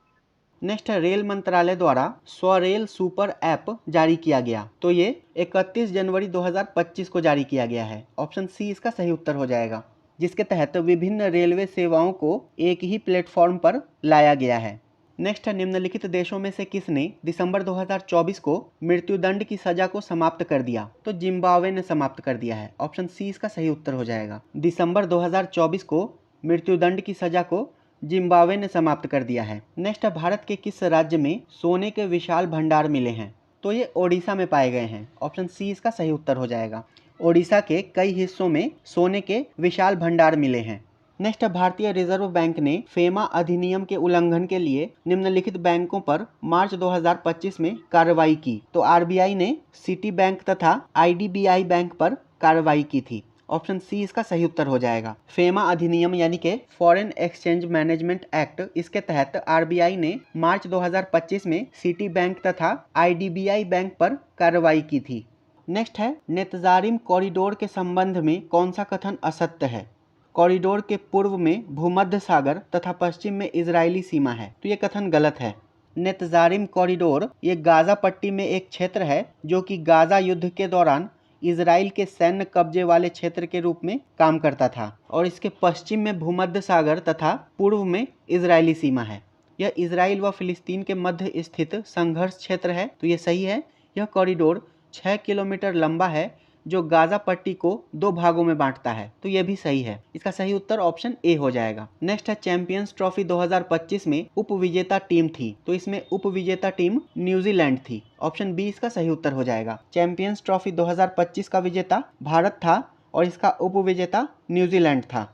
नेक्स्ट है रेल मंत्रालय द्वारा स्वरेल सुपर ऐप जारी किया गया, तो ये 31 जनवरी 2025 को जारी किया गया है। ऑप्शन सी इसका सही उत्तर हो जाएगा, जिसके तहत विभिन्न रेलवे सेवाओं को एक ही प्लेटफॉर्म पर लाया गया है। नेक्स्ट है निम्नलिखित देशों में से किसने दिसंबर 2024 को मृत्युदंड की सजा को समाप्त कर दिया? तो जिम्बाब्वे ने समाप्त कर दिया है। ऑप्शन सी इसका सही उत्तर हो जाएगा। दिसंबर 2024 को मृत्युदंड की सजा को जिम्बाब्वे ने समाप्त कर दिया है। नेक्स्ट है भारत के किस राज्य में सोने के विशाल भंडार मिले हैं? तो ये ओडिशा में पाए गए हैं। ऑप्शन सी इसका सही उत्तर हो जाएगा। ओडिशा के कई हिस्सों में सोने के विशाल भंडार मिले हैं। नेक्स्ट भारतीय रिजर्व बैंक ने फेमा अधिनियम के उल्लंघन के लिए निम्नलिखित बैंकों पर मार्च 2025 में कार्रवाई की। तो आरबीआई ने सिटी बैंक तथा आईडीबीआई बैंक पर कार्रवाई की थी। ऑप्शन सी इसका सही उत्तर हो जाएगा। फेमा अधिनियम यानी कि फॉरेन एक्सचेंज मैनेजमेंट एक्ट, इसके तहत आरबीआई ने मार्च 2025 में सिटी बैंक तथा आईडीबीआई बैंक पर कार्रवाई की थी। नेक्स्ट है नेतजारिम कॉरिडोर के संबंध में कौन सा कथन असत्य है? कॉरिडोर के पूर्व में भूमध्य सागर तथा पश्चिम में इजरायली सीमा है, तो ये कथन गलत है। नेतजारिम कॉरिडोर ये गाजा पट्टी में एक क्षेत्र है जो कि गाजा युद्ध के दौरान इजराइल के सैन्य कब्जे वाले क्षेत्र के रूप में काम करता था, और इसके पश्चिम में भूमध्य सागर तथा पूर्व में इजरायली सीमा है। यह इजराइल व फिलिस्तीन के मध्य स्थित संघर्ष क्षेत्र है, तो ये सही है। यह कॉरिडोर 6 किलोमीटर लंबा है जो गाजा पट्टी को 2 भागों में बांटता है। तो ये भी सही है। इसका सही उत्तर ऑप्शन ए हो जाएगा। नेक्स्ट है चैंपियंस ट्रॉफी 2025 में उपविजेता टीम थी। तो इसमें उपविजेता टीम न्यूजीलैंड थी। ऑप्शन बी इसका सही उत्तर हो जाएगा। चैंपियंस ट्रॉफी 2025 का विजेता भारत था और इसका उपविजेता न्यूजीलैंड था।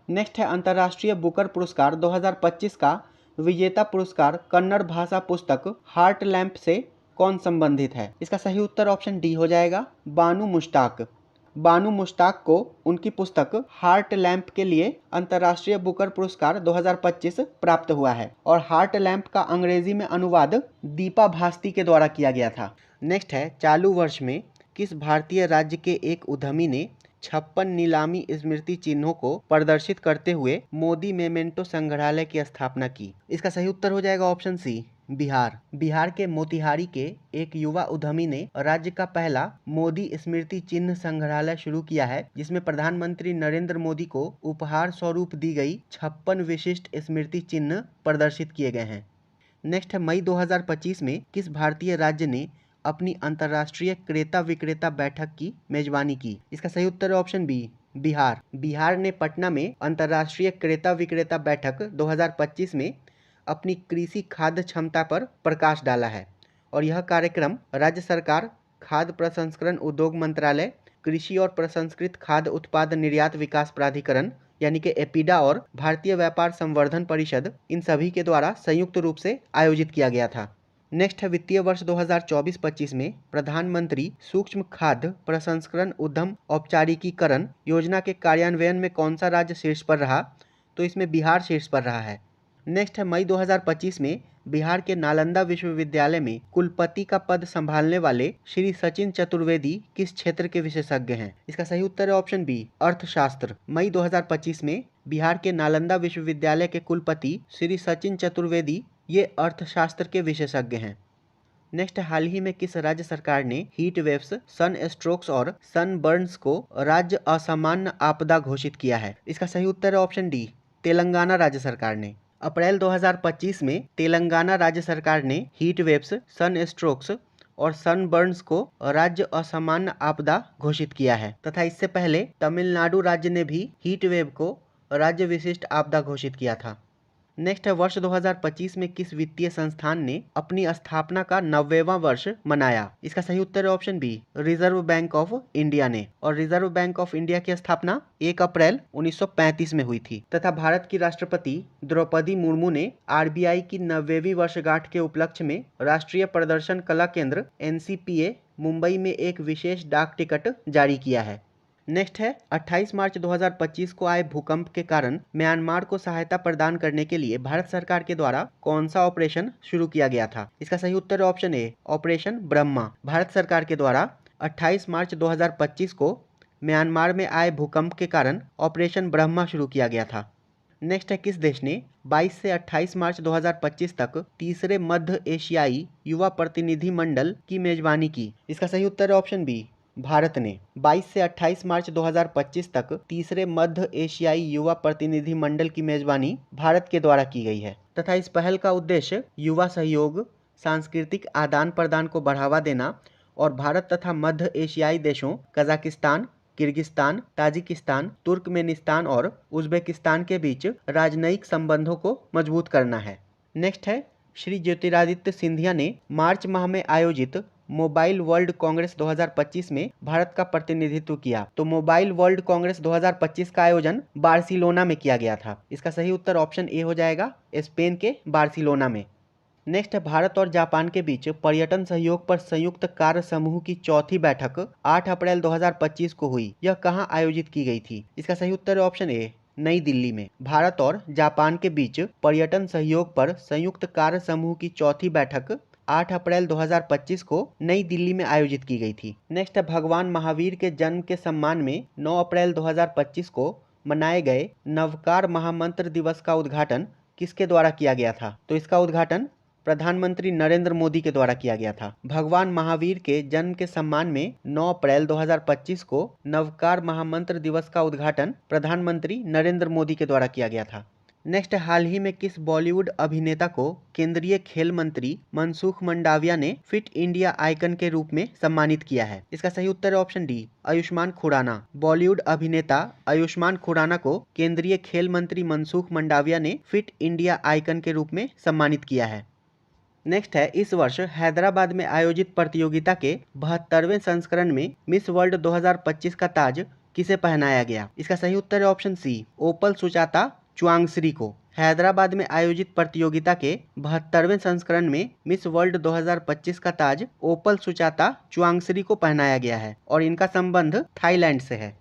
नेक्स्ट है अंतर्राष्ट्रीय बुकर पुरस्कार 2025 का विजेता पुरस्कार कन्नड़ भाषा पुस्तक हार्ट लैम्प से कौन संबंधित है? इसका सही उत्तर ऑप्शन डी हो जाएगा, बानू मुश्ताक। बानू मुश्ताक को उनकी पुस्तक हार्ट लैम्प के लिए अंतर्राष्ट्रीय बुकर पुरस्कार 2025 प्राप्त हुआ है और हार्ट लैम्प का अंग्रेजी में अनुवाद दीपा भास्ती के द्वारा किया गया था। नेक्स्ट है चालू वर्ष में किस भारतीय राज्य के एक उद्यमी ने 56 नीलामी स्मृति चिन्हों को प्रदर्शित करते हुए मोदी मेमेंटो संग्रहालय की स्थापना की? इसका सही उत्तर हो जाएगा ऑप्शन सी, बिहार। बिहार के मोतिहारी के एक युवा उद्यमी ने राज्य का पहला मोदी स्मृति चिन्ह संग्रहालय शुरू किया है, जिसमें प्रधानमंत्री नरेंद्र मोदी को उपहार स्वरूप दी गई 56 विशिष्ट स्मृति चिन्ह प्रदर्शित किए गए हैं। नेक्स्ट है मई 2025 में किस भारतीय राज्य ने अपनी अंतर्राष्ट्रीय क्रेता विक्रेता बैठक की मेजबानी की? इसका सही उत्तर है ऑप्शन बी, बिहार। बिहार ने पटना में अंतर्राष्ट्रीय क्रेता विक्रेता बैठक 2025 में अपनी कृषि खाद्य क्षमता पर प्रकाश डाला है और यह कार्यक्रम राज्य सरकार, खाद्य प्रसंस्करण उद्योग मंत्रालय, कृषि और प्रसंस्कृत खाद्य उत्पाद निर्यात विकास प्राधिकरण यानी कि एपीडा और भारतीय व्यापार संवर्धन परिषद, इन सभी के द्वारा संयुक्त रूप से आयोजित किया गया था। नेक्स्ट है वित्तीय वर्ष 2024-25 में प्रधानमंत्री सूक्ष्म खाद्य प्रसंस्करण उद्यम औपचारिकीकरण योजना के कार्यान्वयन में कौन सा राज्य शीर्ष पर रहा? तो इसमें बिहार शीर्ष पर रहा है। नेक्स्ट है मई 2025 में बिहार के नालंदा विश्वविद्यालय में कुलपति का पद संभालने वाले श्री सचिन चतुर्वेदी किस क्षेत्र के विशेषज्ञ हैं? इसका सही उत्तर है ऑप्शन बी, अर्थशास्त्र। मई 2025 में बिहार के नालंदा विश्वविद्यालय के कुलपति श्री सचिन चतुर्वेदी ये अर्थशास्त्र के विशेषज्ञ हैं। नेक्स्ट, हाल ही में किस राज्य सरकार ने हीट वेव्स, सन स्ट्रोक्स और सन बर्न्स को राज्य असामान्य आपदा घोषित किया है? इसका सही उत्तर है ऑप्शन डी, तेलंगाना राज्य सरकार ने। अप्रैल 2025 में तेलंगाना राज्य सरकार ने हीट वेव्स, सन स्ट्रोक्स और सन बर्न्स को राज्य असामान्य आपदा घोषित किया है तथा इससे पहले तमिलनाडु राज्य ने भी हीट वेव को राज्य विशिष्ट आपदा घोषित किया था। नेक्स्ट है वर्ष 2025 में किस वित्तीय संस्थान ने अपनी स्थापना का 90वां वर्ष मनाया? इसका सही उत्तर है option B, Reserve Bank of India ने। और रिजर्व बैंक ऑफ इंडिया की स्थापना 1 अप्रैल 1935 में हुई थी तथा भारत की राष्ट्रपति द्रौपदी मुर्मू ने आरबीआई की 90वीं वर्षगांठ के उपलक्ष्य में राष्ट्रीय प्रदर्शन कला केंद्र NCPA मुंबई में एक विशेष डाक टिकट जारी किया है। नेक्स्ट है 28 मार्च 2025 को आए भूकंप के कारण म्यांमार को सहायता प्रदान करने के लिए भारत सरकार के द्वारा कौन सा ऑपरेशन शुरू किया गया था? इसका सही उत्तर option A, operation Brahma. Bharat सरकार के द्वारा 28 मार्च 2025 को म्यांमार में आए भूकंप के कारण ऑपरेशन ब्रह्मा शुरू किया गया था। नेक्स्ट है किस देश ने 22 से 28 मार्च 2025 तक तीसरे मध्य एशियाई युवा प्रतिनिधि मंडल की मेजबानी की? इसका सही उत्तर है ऑप्शन बी, भारत ने। 22 से 28 मार्च 2025 तक तीसरे मध्य एशियाई युवा प्रतिनिधि मंडल की मेजबानी भारत के द्वारा की गई है तथा इस पहल का उद्देश्य युवा सहयोग, सांस्कृतिक आदान प्रदान को बढ़ावा देना और भारत तथा मध्य एशियाई देशों कजाकिस्तान, किर्गिस्तान, ताजिकिस्तान, तुर्कमेनिस्तान और उज्बेकिस्तान के बीच राजनयिक संबंधों को मजबूत करना है। नेक्स्ट है श्री ज्योतिरादित्य सिंधिया ने मार्च माह में आयोजित मोबाइल वर्ल्ड कांग्रेस 2025 में भारत का प्रतिनिधित्व किया। तो मोबाइल वर्ल्ड कांग्रेस 2025 का आयोजन बार्सिलोना में किया गया था। इसका सही उत्तर ऑप्शन ए हो जाएगा, स्पेन के बार्सिलोना में। नेक्स्ट है भारत और जापान के बीच पर्यटन सहयोग पर संयुक्त कार्य समूह की चौथी बैठक 8 अप्रैल 2025 को हुई। यह कहां आयोजित की गई थी? इसका सही उत्तर है ऑप्शन ए, नई दिल्ली में। भारत और जापान के बीच पर्यटन सहयोग पर संयुक्त कार्य समूह की चौथी बैठक 8 अप्रैल 2025 को नई दिल्ली में आयोजित की गई थी। नेक्स्ट है भगवान महावीर के जन्म के सम्मान में 9 अप्रैल 2025 को मनाए गए नवकार महामंत्र दिवस का उद्घाटन किसके द्वारा किया गया था? तो इसका उद्घाटन प्रधानमंत्री नरेंद्र मोदी के द्वारा किया गया था। भगवान महावीर के जन्म के सम्मान में 9 अप्रैल 2025 को नवकार महामंत्र दिवस का उद्घाटन प्रधानमंत्री नरेंद्र मोदी के द्वारा किया गया था। नेक्स्ट, हाल ही में किस बॉलीवुड अभिनेता को केंद्रीय खेल मंत्री मनसुख मंडाविया ने फिट इंडिया आइकन के रूप में सम्मानित किया है? इसका सही उत्तर है ऑप्शन डी, आयुष्मान खुराना। बॉलीवुड अभिनेता आयुष्मान खुराना को केंद्रीय खेल मंत्री मनसुख मंडाविया ने फिट इंडिया आइकन के रूप में सम्मानित किया है। नेक्स्ट है, इस वर्ष हैदराबाद में आयोजित प्रतियोगिता के 72वें संस्करण में मिस वर्ल्ड 2025 का ताज किसे पहनाया गया? इसका सही उत्तर है ऑप्शन सी, ओपल सुचाता चुआंगश्री को। हैदराबाद में आयोजित प्रतियोगिता के 72वें संस्करण में मिस वर्ल्ड 2025 का ताज ओपल सुचाता चुआंगश्री को पहनाया गया है और इनका संबंध थाईलैंड से है।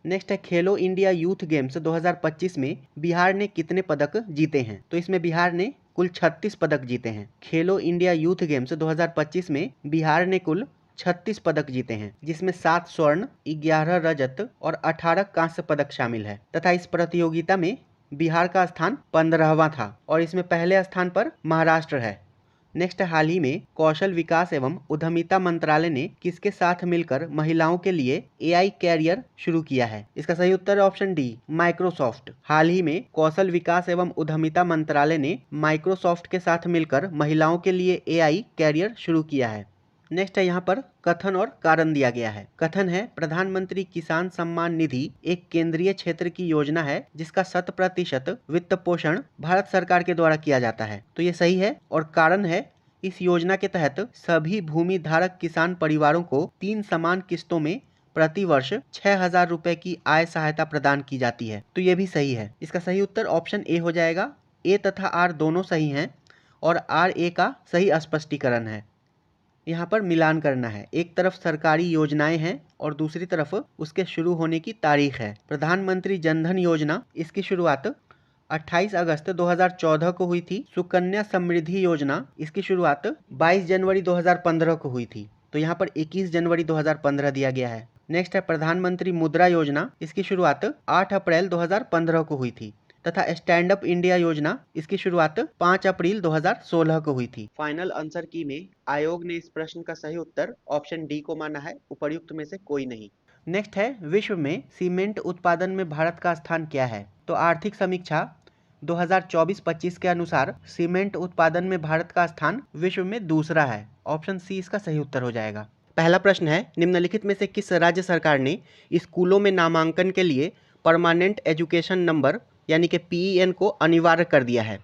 नेक्स्ट है, खेलो इंडिया यूथ गेम्स 2025 में बिहार ने कितने पदक जीते हैं? तो इसमें बिहार ने कुल 36 पदक जीते हैं। खेलो इंडिया यूथ गेम्स 2025 में बिहार ने कुल 36 पदक जीते हैं, जिसमें 7 स्वर्ण, 11 रजत और 18 कांस्य पदक शामिल है तथा इस प्रतियोगिता में बिहार का स्थान 15वां था और इसमें पहले स्थान पर महाराष्ट्र है। नेक्स्ट, हाल ही में कौशल विकास एवं उद्यमिता मंत्रालय ने किसके साथ मिलकर महिलाओं के लिए AI कैरियर शुरू किया है? इसका सही उत्तर है ऑप्शन डी, माइक्रोसॉफ्ट। हाल ही में कौशल विकास एवं उद्यमिता मंत्रालय ने माइक्रोसॉफ्ट के साथ मिलकर महिलाओं के लिए AI कैरियर शुरू किया है। नेक्स्ट है, यहाँ पर कथन और कारण दिया गया है। कथन है, प्रधानमंत्री किसान सम्मान निधि एक केंद्रीय क्षेत्र की योजना है जिसका 100% वित्त पोषण भारत सरकार के द्वारा किया जाता है। तो ये सही है। और कारण है, इस योजना के तहत सभी भूमि धारक किसान परिवारों को 3 समान किस्तों में प्रति वर्ष 6,000 रुपए की आय सहायता प्रदान की जाती है। तो ये भी सही है। इसका सही उत्तर ऑप्शन ए हो जाएगा। ए तथा आर दोनों सही हैं और आर ए का सही स्पष्टीकरण है। यहाँ पर मिलान करना है, एक तरफ सरकारी योजनाएं हैं और दूसरी तरफ उसके शुरू होने की तारीख है। प्रधानमंत्री जनधन योजना, इसकी शुरुआत 28 अगस्त 2014 को हुई थी। सुकन्या समृद्धि योजना, इसकी शुरुआत 22 जनवरी 2015 को हुई थी। तो यहाँ पर 21 जनवरी 2015 दिया गया है। नेक्स्ट है, प्रधानमंत्री मुद्रा योजना, इसकी शुरुआत 8 अप्रैल 2015 को हुई थी तथा स्टैंड अप इंडिया योजना, इसकी शुरुआत 5 अप्रैल 2016 को हुई थी। फाइनल आंसर की में आयोग ने इस प्रश्न का सही उत्तर ऑप्शन डी को माना है, उपर्युक्त में से कोई नहीं। नेक्स्ट है, विश्व में सीमेंट उत्पादन में भारत का स्थान क्या है? तो आर्थिक समीक्षा 2024-25 के अनुसार सीमेंट उत्पादन में भारत का स्थान विश्व में दूसरा है। ऑप्शन सी इसका सही उत्तर हो जाएगा। पहला प्रश्न है, निम्नलिखित में से किस राज्य सरकार ने स्कूलों में नामांकन के लिए परमानेंट एजुकेशन नंबर यानी कि PEN को अनिवार्य कर दिया है?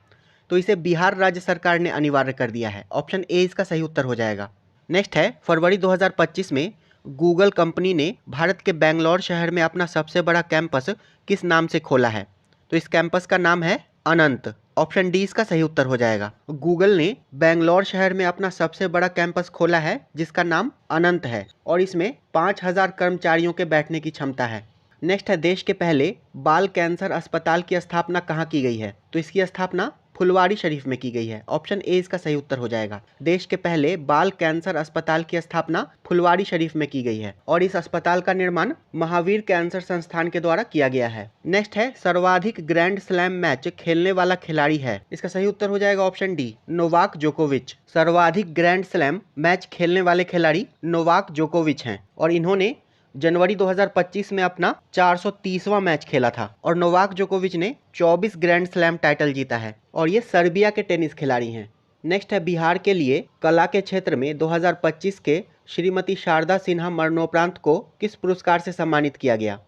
तो इसे बिहार राज्य सरकार ने अनिवार्य कर दिया है। ऑप्शन ए इसका सही उत्तर हो जाएगा। नेक्स्ट है, फरवरी 2025 में गूगल कंपनी ने भारत के बेंगलोर शहर में अपना सबसे बड़ा कैंपस किस नाम से खोला है? तो इस कैंपस का नाम है अनंत। ऑप्शन डी इसका सही उत्तर हो जाएगा। गूगल ने बेंगलोर शहर में अपना सबसे बड़ा कैंपस खोला है जिसका नाम अनंत है और इसमें 5,000 कर्मचारियों के बैठने की क्षमता है। नेक्स्ट है, देश के पहले बाल कैंसर अस्पताल की स्थापना कहाँ की गई है? तो इसकी स्थापना फुलवाड़ी शरीफ में की गई है। ऑप्शन ए इसका सही उत्तर हो जाएगा। देश के पहले बाल कैंसर अस्पताल की स्थापना फुलवाड़ी शरीफ में की गई है और इस अस्पताल का निर्माण महावीर कैंसर संस्थान के द्वारा किया गया है। नेक्स्ट है, सर्वाधिक ग्रैंड स्लैम मैच खेलने वाला खिलाड़ी है? इसका सही उत्तर हो जाएगा ऑप्शन डी, नोवाक जोकोविच। सर्वाधिक ग्रैंड स्लैम मैच खेलने वाले खिलाड़ी नोवाक जोकोविच हैं और इन्होंने जनवरी 2025 में अपना 430वां मैच खेला था और नोवाक जोकोविच ने 24 ग्रैंड स्लैम टाइटल जीता है और ये सर्बिया के टेनिस खिलाड़ी हैं। नेक्स्ट है, बिहार के लिए कला के क्षेत्र में 2025 के श्रीमती शारदा सिन्हा मरणोपरांत को किस पुरस्कार से सम्मानित किया गया?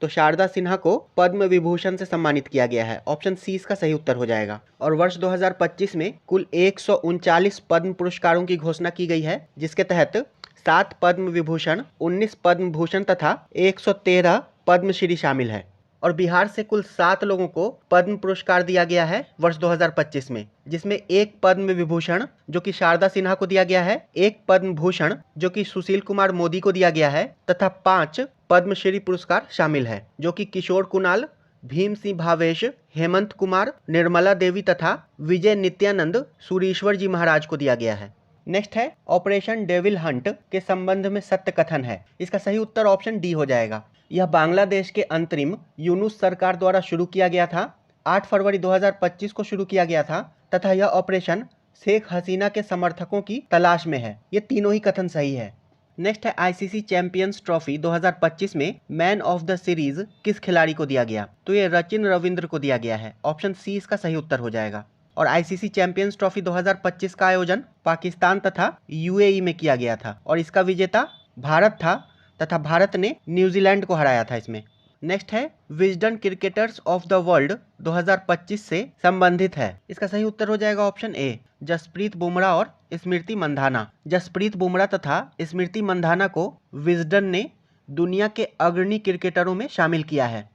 तो शारदा सिन्हा को पद्म विभूषण से सम्मानित किया गया है। ऑप्शन सी इसका सही उत्तर हो जाएगा। और वर्ष 2025 में कुल 139 पद्म पुरस्कारों की घोषणा की गई है, जिसके तहत 7 पद्म विभूषण, 19 पद्म भूषण तथा 113 पद्मश्री शामिल है और बिहार से कुल 7 लोगों को पद्म पुरस्कार दिया गया है वर्ष 2025 में, जिसमें 1 पद्म विभूषण जो कि शारदा सिन्हा को दिया गया है, 1 पद्म भूषण जो कि सुशील कुमार मोदी को दिया गया है तथा 5 पद्मश्री पुरस्कार शामिल है जो कि किशोर कुणाल, भीम सिंह भावेश, हेमंत कुमार, निर्मला देवी तथा विजय नित्यानंद सूरीश्वर जी महाराज को दिया गया है। नेक्स्ट है, ऑपरेशन डेविल हंट के संबंध में सत्य कथन है? इसका सही उत्तर ऑप्शन डी हो जाएगा। यह बांग्लादेश के अंतरिम यूनुस सरकार द्वारा शुरू किया गया था। 8 फरवरी 2025 को शुरू किया गया था तथा यह ऑपरेशन शेख हसीना के समर्थकों की तलाश में है। ये तीनों ही कथन सही है। नेक्स्ट है आईसीसी चैंपियंस ट्रॉफी 2025 में मैन ऑफ द सीरीज किस खिलाड़ी को दिया गया? तो ये सचिन रविंद्र को दिया गया है। ऑप्शन सी इसका सही उत्तर हो जाएगा। और आईसीसी चैंपियंस ट्रॉफी 2025 का आयोजन पाकिस्तान तथा यूएई में किया गया था और इसका विजेता भारत था तथा भारत ने न्यूजीलैंड को हराया था इसमें। नेक्स्ट है Wisden cricketers of the world 2025 से संबंधित है। इसका सही उत्तर हो जाएगा ऑप्शन ए, जसप्रीत बुमराह और स्मृति मंधाना। जसप्रीत बुमराह तथा स्मृति मंधाना को विजडन ने दुनिया के अग्रणी क्रिकेटरों में शामिल किया है।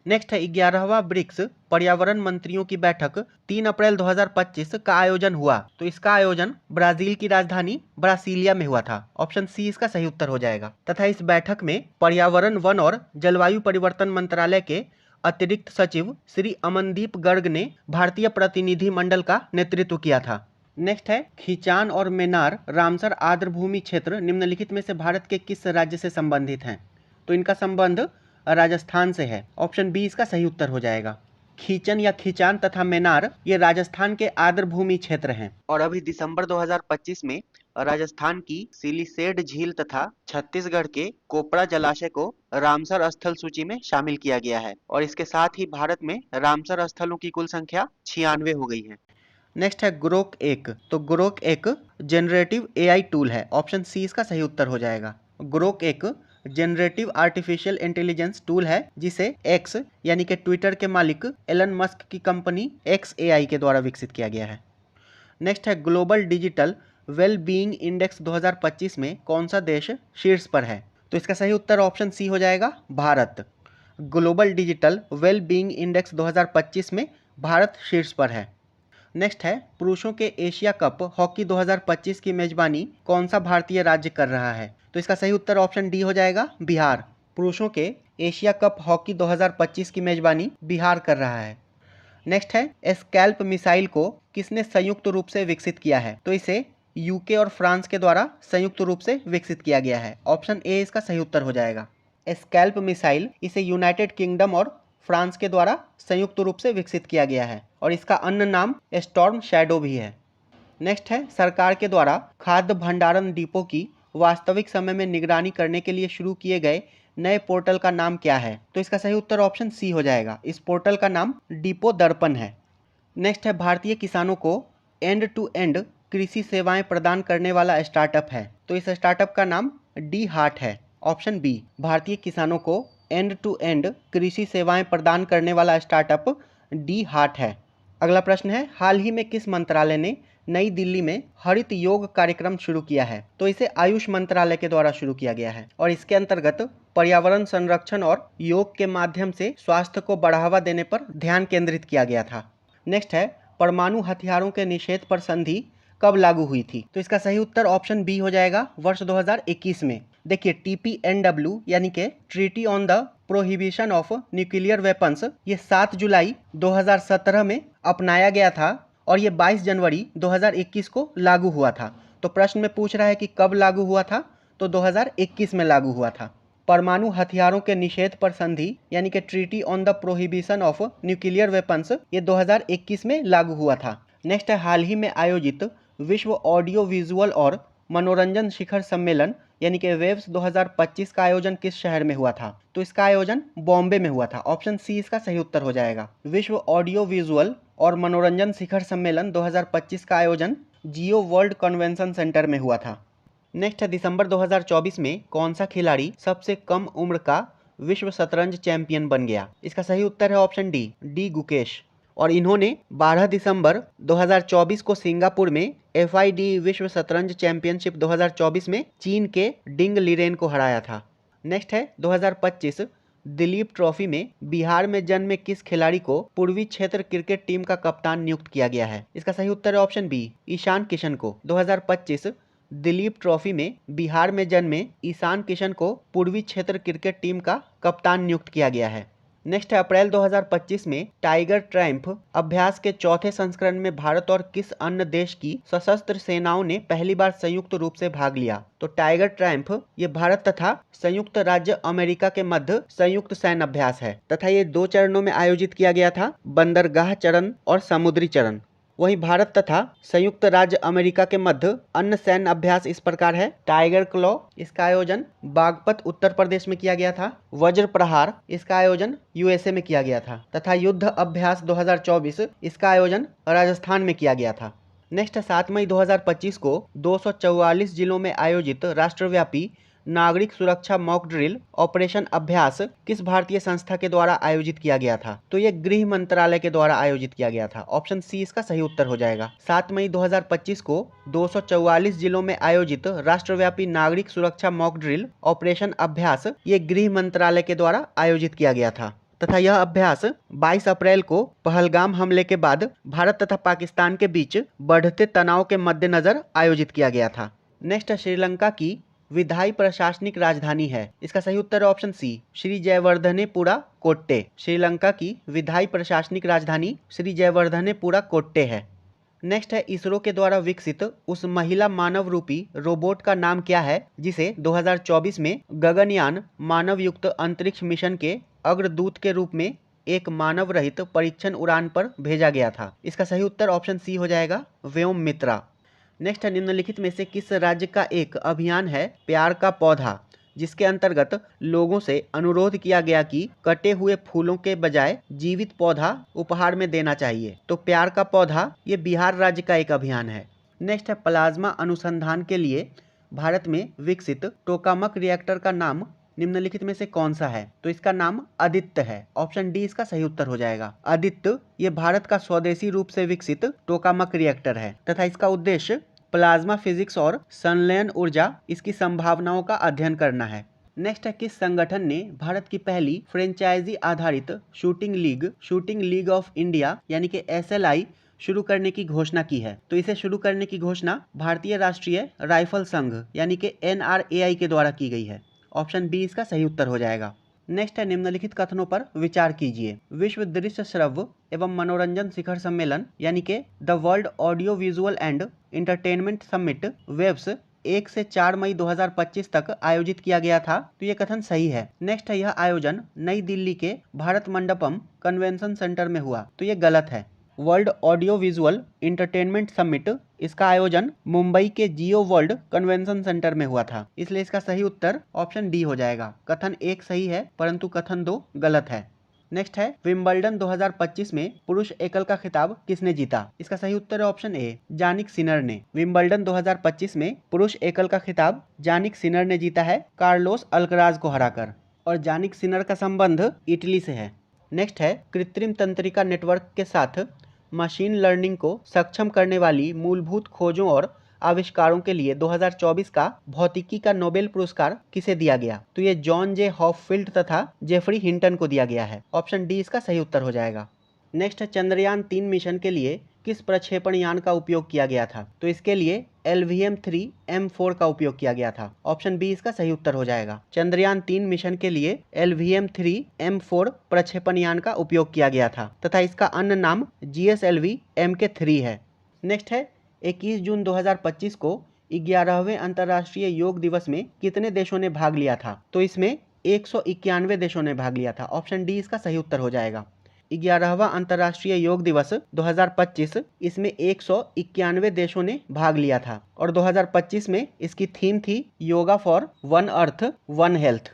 नेक्स्ट है 11वां ब्रिक्स पर्यावरण मंत्रियों की बैठक 3 अप्रैल 2025 का आयोजन हुआ। तो इसका आयोजन ब्राजील की राजधानी ब्रासीलिया में हुआ था। ऑप्शन सी इसका सही उत्तर हो जाएगा। तथा इस बैठक में पर्यावरण, वन और जलवायु परिवर्तन मंत्रालय के अतिरिक्त सचिव श्री अमनदीप गर्ग ने भारतीय प्रतिनिधि मंडल का नेतृत्व किया था। नेक्स्ट है खीचान और मेनार रामसर आर्द्रभूमि क्षेत्र निम्नलिखित में से भारत के किस राज्य से संबंधित हैं? तो इनका संबंध राजस्थान से है। ऑप्शन बी इसका सही उत्तर हो जाएगा। खीचन या खीचान तथा मेनार ये राजस्थान के आर्द्रभूमि क्षेत्र हैं और अभी दिसंबर 2025 में राजस्थान की सिलीसेड झील तथा छत्तीसगढ़ के कोपड़ा जलाशय को रामसर स्थल सूची में शामिल किया गया है और इसके साथ ही भारत में रामसर स्थलों की कुल संख्या 96 हो गई है। नेक्स्ट है ग्रोक एक। तो ग्रोक एक जनरेटिव एआई टूल है। ऑप्शन सी इसका सही उत्तर हो जाएगा। ग्रोक एक जनरेटिव आर्टिफिशियल इंटेलिजेंस टूल है जिसे एक्स यानी कि ट्विटर के मालिक एलन मस्क की कंपनी XAI के द्वारा विकसित किया गया है। नेक्स्ट है global digital well being index 2025 में कौन सा देश शीर्ष पर है? तो इसका सही उत्तर ऑप्शन सी हो जाएगा, Bharat. Global digital well being index 2025 में भारत शीर्ष पर है। नेक्स्ट है पुरुषों के एशिया कप हॉकी 2025 की मेजबानी कौन सा भारतीय राज्य कर रहा है? तो इसका सही उत्तर ऑप्शन डी हो जाएगा, बिहार। पुरुषों के एशिया कप हॉकी 2025 की मेजबानी बिहार कर रहा है। नेक्स्ट है स्कैल्प मिसाइल को किसने संयुक्त रूप से विकसित किया है? तो इसे यूके और फ्रांस के द्वारा संयुक्त रूप से विकसित किया गया है। ऑप्शन ए इसका सही उत्तर हो जाएगा। स्कैल्प मिसाइल इसे यूनाइटेड किंगडम और फ्रांस के द्वारा संयुक्त रूप से विकसित किया गया है और इसका अन्य नाम स्टॉर्म शैडो भी है। नेक्स्ट है सरकार के द्वारा खाद्य भंडारण डिपो की वास्तविक समय में निगरानी करने के लिए शुरू किए गए नए पोर्टल का नाम क्या है? तो इसका सही उत्तर ऑप्शन सी हो जाएगा। इस पोर्टल का नाम डिपो दर्पण है। नेक्स्ट है भारतीय किसानों को एंड टू एंड कृषि सेवाएं प्रदान करने वाला स्टार्टअप है। तो इस स्टार्टअप का नाम डी हार्ट है। ऑप्शन बी, भारतीय किसानों को एंड टू एंड कृषि सेवाएं प्रदान करने वाला स्टार्टअप डी हार्ट है। अगला प्रश्न है हाल ही में किस मंत्रालय ने नई दिल्ली में हरित योग कार्यक्रम शुरू किया है? तो इसे आयुष मंत्रालय के द्वारा शुरू किया गया है और इसके अंतर्गत पर्यावरण संरक्षण और योग के माध्यम से स्वास्थ्य को बढ़ावा देने पर ध्यान केंद्रित किया गया था। नेक्स्ट है परमाणु हथियारों के निषेध पर संधि कब लागू हुई थी? तो इसका सही उत्तर ऑप्शन बी हो जाएगा, वर्ष 2021 में। देखिए TPNW यानी कि treaty on the prohibition of nuclear weapons ये 7 जुलाई 2017 में अपनाया गया था और ये 22 जनवरी 2021 को लागू हुआ था। तो प्रश्न में पूछ रहा है कि कब लागू हुआ था? तो 2021 में लागू हुआ था। परमाणु हथियारों के निषेध पर संधि यानी कि treaty on the prohibition of nuclear weapons ये 2021 में लागू हुआ था। नेक्स्ट है हाल ही में आयोजित विश्व ऑडियो विजुअल और मनोरंजन शिखर सम्मेलन यानी कि वेव्स 2025 का आयोजन किस शहर में हुआ था? तो इसका आयोजन बॉम्बे में हुआ था। ऑप्शन सी इसका सही उत्तर हो जाएगा। विश्व ऑडियो विजुअल और मनोरंजन शिखर सम्मेलन 2025 का आयोजन जियो वर्ल्ड कन्वेंशन सेंटर में हुआ था। नेक्स्ट है दिसंबर 2024 में कौन सा खिलाड़ी सबसे कम उम्र का विश्व शतरंज चैंपियन बन गया? इसका सही उत्तर है ऑप्शन डी गुकेश। और इन्होंने 12 दिसंबर 2024 को सिंगापुर में FID विश्व शतरंज चैंपियनशिप 2024 में चीन के डिंग लिरेन को हराया था। नेक्स्ट है 2025 दिलीप ट्रॉफी में बिहार में जन्मे किस खिलाड़ी को पूर्वी क्षेत्र क्रिकेट टीम का कप्तान नियुक्त किया गया है? इसका सही उत्तर है ऑप्शन बी, ईशान किशन को। 2025 दिलीप ट्रॉफी में बिहार में जन्मे ईशान किशन को पूर्वी क्षेत्र क्रिकेट टीम का कप्तान नियुक्त किया गया है। नेक्स्ट है अप्रैल 2025 में टाइगर ट्रायम्फ अभ्यास के चौथे संस्करण में भारत और किस अन्य देश की सशस्त्र सेनाओं ने पहली बार संयुक्त रूप से भाग लिया? तो टाइगर ट्रायम्फ ये भारत तथा संयुक्त राज्य अमेरिका के मध्य संयुक्त सैन्य अभ्यास है तथा ये 2 चरणों में आयोजित किया गया था, बंदरगाह चरण और समुद्री चरण। वहीं भारत तथा संयुक्त राज्य अमेरिका के मध्य अन्य सैन्य अभ्यास इस प्रकार है। टाइगर क्लॉ, इसका आयोजन बागपत उत्तर प्रदेश में किया गया था। वज्र प्रहार, इसका आयोजन यूएसए में किया गया था। तथा युद्ध अभ्यास 2024, इसका आयोजन राजस्थान में किया गया था। नेक्स्ट 7 मई 2025 को 244 जिलों में आयोजित राष्ट्रव्यापी नागरिक सुरक्षा मॉक ड्रिल ऑपरेशन अभ्यास किस भारतीय संस्था के द्वारा आयोजित किया गया था? तो ये गृह मंत्रालय के द्वारा आयोजित किया गया था। ऑप्शन सी इसका सही उत्तर हो जाएगा। 7 मई 2025 को 244 जिलों में आयोजित राष्ट्रव्यापी नागरिक सुरक्षा मॉक ड्रिल ऑपरेशन अभ्यास ये गृह मंत्रालय के द्वारा आयोजित किया गया था तथा यह अभ्यास 22 अप्रैल को पहलगाम हमले के बाद भारत तथा पाकिस्तान के बीच बढ़ते तनाव के मद्देनजर आयोजित किया गया था। नेक्स्ट, श्रीलंका की विधायी प्रशासनिक राजधानी है। इसका सही उत्तर है ऑप्शन सी, श्री जयवर्धनेपुरा कोट्टे। श्रीलंका की विधायी प्रशासनिक राजधानी श्री जयवर्धनेपुरा कोट्टे है। नेक्स्ट है, इसरो के द्वारा विकसित उस महिला मानव रूपी रोबोट का नाम क्या है जिसे 2024 में गगनयान मानव युक्त अंतरिक्ष मिशन के अग्रदूत के रूप में एक मानव रहित परीक्षण उड़ान पर भेजा गया था? इसका सही उत्तर ऑप्शन सी हो जाएगा, व्योम मित्रा। नेक्स्ट है, निम्नलिखित में से किस राज्य का एक अभियान है प्यार का पौधा, जिसके अंतर्गत लोगों से अनुरोध किया गया कि कटे हुए फूलों के बजाय जीवित पौधा उपहार में देना चाहिए? तो प्यार का पौधा ये बिहार राज्य का एक अभियान है। नेक्स्ट है, प्लाज्मा अनुसंधान के लिए भारत में विकसित टोकामक रिएक्टर का नाम निम्नलिखित में से कौन सा है? तो इसका नाम आदित्य है। ऑप्शन डी इसका सही उत्तर हो जाएगा। आदित्य ये भारत का स्वदेशी रूप से विकसित टोकामक रिएक्टर है तथा इसका उद्देश्य प्लाज्मा फिजिक्स और संलयन ऊर्जा इसकी संभावनाओं का अध्ययन करना है। नेक्स्ट है, किस संगठन ने भारत की पहली फ्रेंचाइजी आधारित शूटिंग लीग ऑफ इंडिया यानी कि SLI शुरू करने की घोषणा की है? तो इसे शुरू करने की घोषणा भारतीय राष्ट्रीय राइफल संघ यानी कि NRAI के द्वारा की गई है। ऑप्शन बी इसका सही उत्तर हो जाएगा। नेक्स्ट है, निम्नलिखित कथनों पर विचार कीजिए। विश्व दृश्य श्रव्य एवं मनोरंजन शिखर सम्मेलन यानी कि the world audio visual and entertainment summit WAVES 1 से 4 मई 2025 तक आयोजित किया गया था। तो ये कथन सही है। नेक्स्ट है, यह आयोजन नई दिल्ली के भारत मंडपम कन्वेंशन सेंटर में हुआ। तो ये गलत है। World audio visual entertainment summit इसका आयोजन मुंबई के जियो वर्ल्ड कन्वेंशन सेंटर में हुआ था, इसलिए इसका सही उत्तर ऑप्शन डी हो जाएगा। कथन 1 सही है परंतु कथन 2 गलत है। नेक्स्ट है, विंबलडन 2025 में पुरुष एकल का खिताब किसने जीता? इसका सही उत्तर है ऑप्शन ए, जानिक सिनर ने। विंबलडन 2025 में पुरुष एकल का खिताब जानिक सिनर ने जीता है कार्लोस अल्कराज को हराकर, और जानिक सिनर का संबंध इटली से है। नेक्स्ट है, कृत्रिम तंत्रिका नेटवर्क के साथ मशीन लर्निंग को सक्षम करने वाली मूलभूत खोजों और आविष्कारों के लिए 2024 का भौतिकी का नोबेल पुरस्कार किसे दिया गया? तो ये जॉन जे हॉपफील्ड तथा जेफरी हिंटन को दिया गया है। ऑप्शन डी इसका सही उत्तर हो जाएगा। नेक्स्ट है, चंद्रयान 3 मिशन के लिए किस प्रक्षेपण यान का उपयोग किया गया था? तो इसके लिए LVM-3M4 का उपयोग किया गया था। ऑप्शन बी इसका सही उत्तर हो जाएगा। चंद्रयान 3 मिशन के लिए LVM-3M4 प्रक्षेपण यान का उपयोग किया गया था तथा इसका अन्य नाम GSLV MK3 है। नेक्स्ट है, 21 जून 2025 को 11वें अंतर्राष्ट्रीय योग दिवस में कितने देशों ने भाग लिया था? तो इसमें 191 देशों ने भाग लिया था। ऑप्शन डी इसका सही उत्तर हो जाएगा। 11वां अंतर्राष्ट्रीय योग दिवस 2025 इसमें 191 देशों ने भाग लिया था और 2025 में इसकी थीम थी yoga for one earth one health.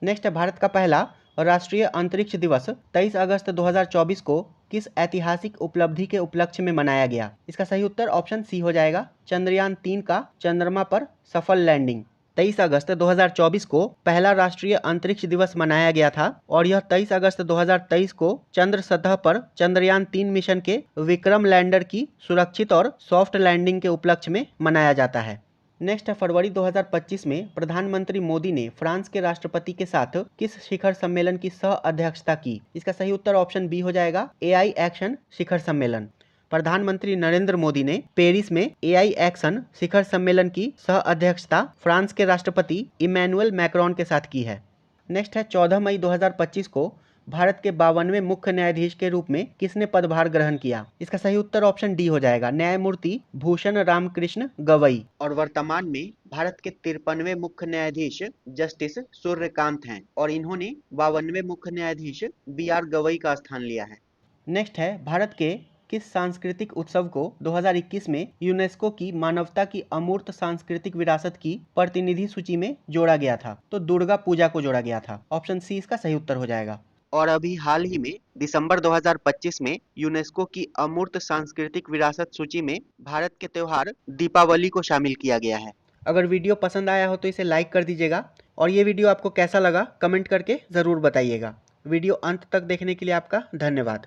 Next है, भारत का पहला राष्ट्रीय अंतरिक्ष दिवस 23 अगस्त 2024 को किस ऐतिहासिक उपलब्धि के उपलक्ष्य में मनाया गया? इसका सही उत्तर ऑप्शन सी हो जाएगा, चंद्रयान 3 का चंद्रमा पर सफल लैंडिंग। 23 अगस्त 2024 को पहला राष्ट्रीय अंतरिक्ष दिवस मनाया गया था और यह 23 अगस्त 2023 को चंद्र सतह पर चंद्रयान 3 मिशन के विक्रम लैंडर की सुरक्षित और सॉफ्ट लैंडिंग के उपलक्ष्य में मनाया जाता है। नेक्स्ट है, फरवरी 2025 में प्रधानमंत्री मोदी ने फ्रांस के राष्ट्रपति के साथ किस शिखर सम्मेलन की सह अध्यक्षता की? इसका सही उत्तर ऑप्शन बी हो जाएगा, AI एक्शन शिखर सम्मेलन। प्रधानमंत्री नरेंद्र मोदी ने पेरिस में AI एक्शन शिखर सम्मेलन की सह अध्यक्षता फ्रांस के राष्ट्रपति इमैनुअल मैक्रोन के साथ की है। नेक्स्ट है, 14 मई 2025 को भारत के 52वें मुख्य न्यायाधीश के रूप में किसने पदभार ग्रहण किया? इसका सही उत्तर ऑप्शन डी हो जाएगा, न्यायमूर्ति भूषण रामकृष्ण गवई। और वर्तमान में भारत के 53वें मुख्य न्यायाधीश जस्टिस सूर्यकांत हैं और इन्होंने 52वें मुख्य न्यायाधीश BR गवई का स्थान लिया है। नेक्स्ट है, भारत के किस सांस्कृतिक उत्सव को 2021 में यूनेस्को की मानवता की अमूर्त सांस्कृतिक विरासत की प्रतिनिधि सूची में जोड़ा गया था? तो दुर्गा पूजा को जोड़ा गया था। ऑप्शन सी इसका सही उत्तर हो जाएगा। और अभी हाल ही में दिसंबर 2025 में यूनेस्को की अमूर्त सांस्कृतिक विरासत सूची में भारत के त्योहार दीपावली को शामिल किया गया है। अगर वीडियो पसंद आया हो तो इसे लाइक कर दीजिएगा और ये वीडियो आपको कैसा लगा कमेंट करके ज़रूर बताइएगा। वीडियो अंत तक देखने के लिए आपका धन्यवाद।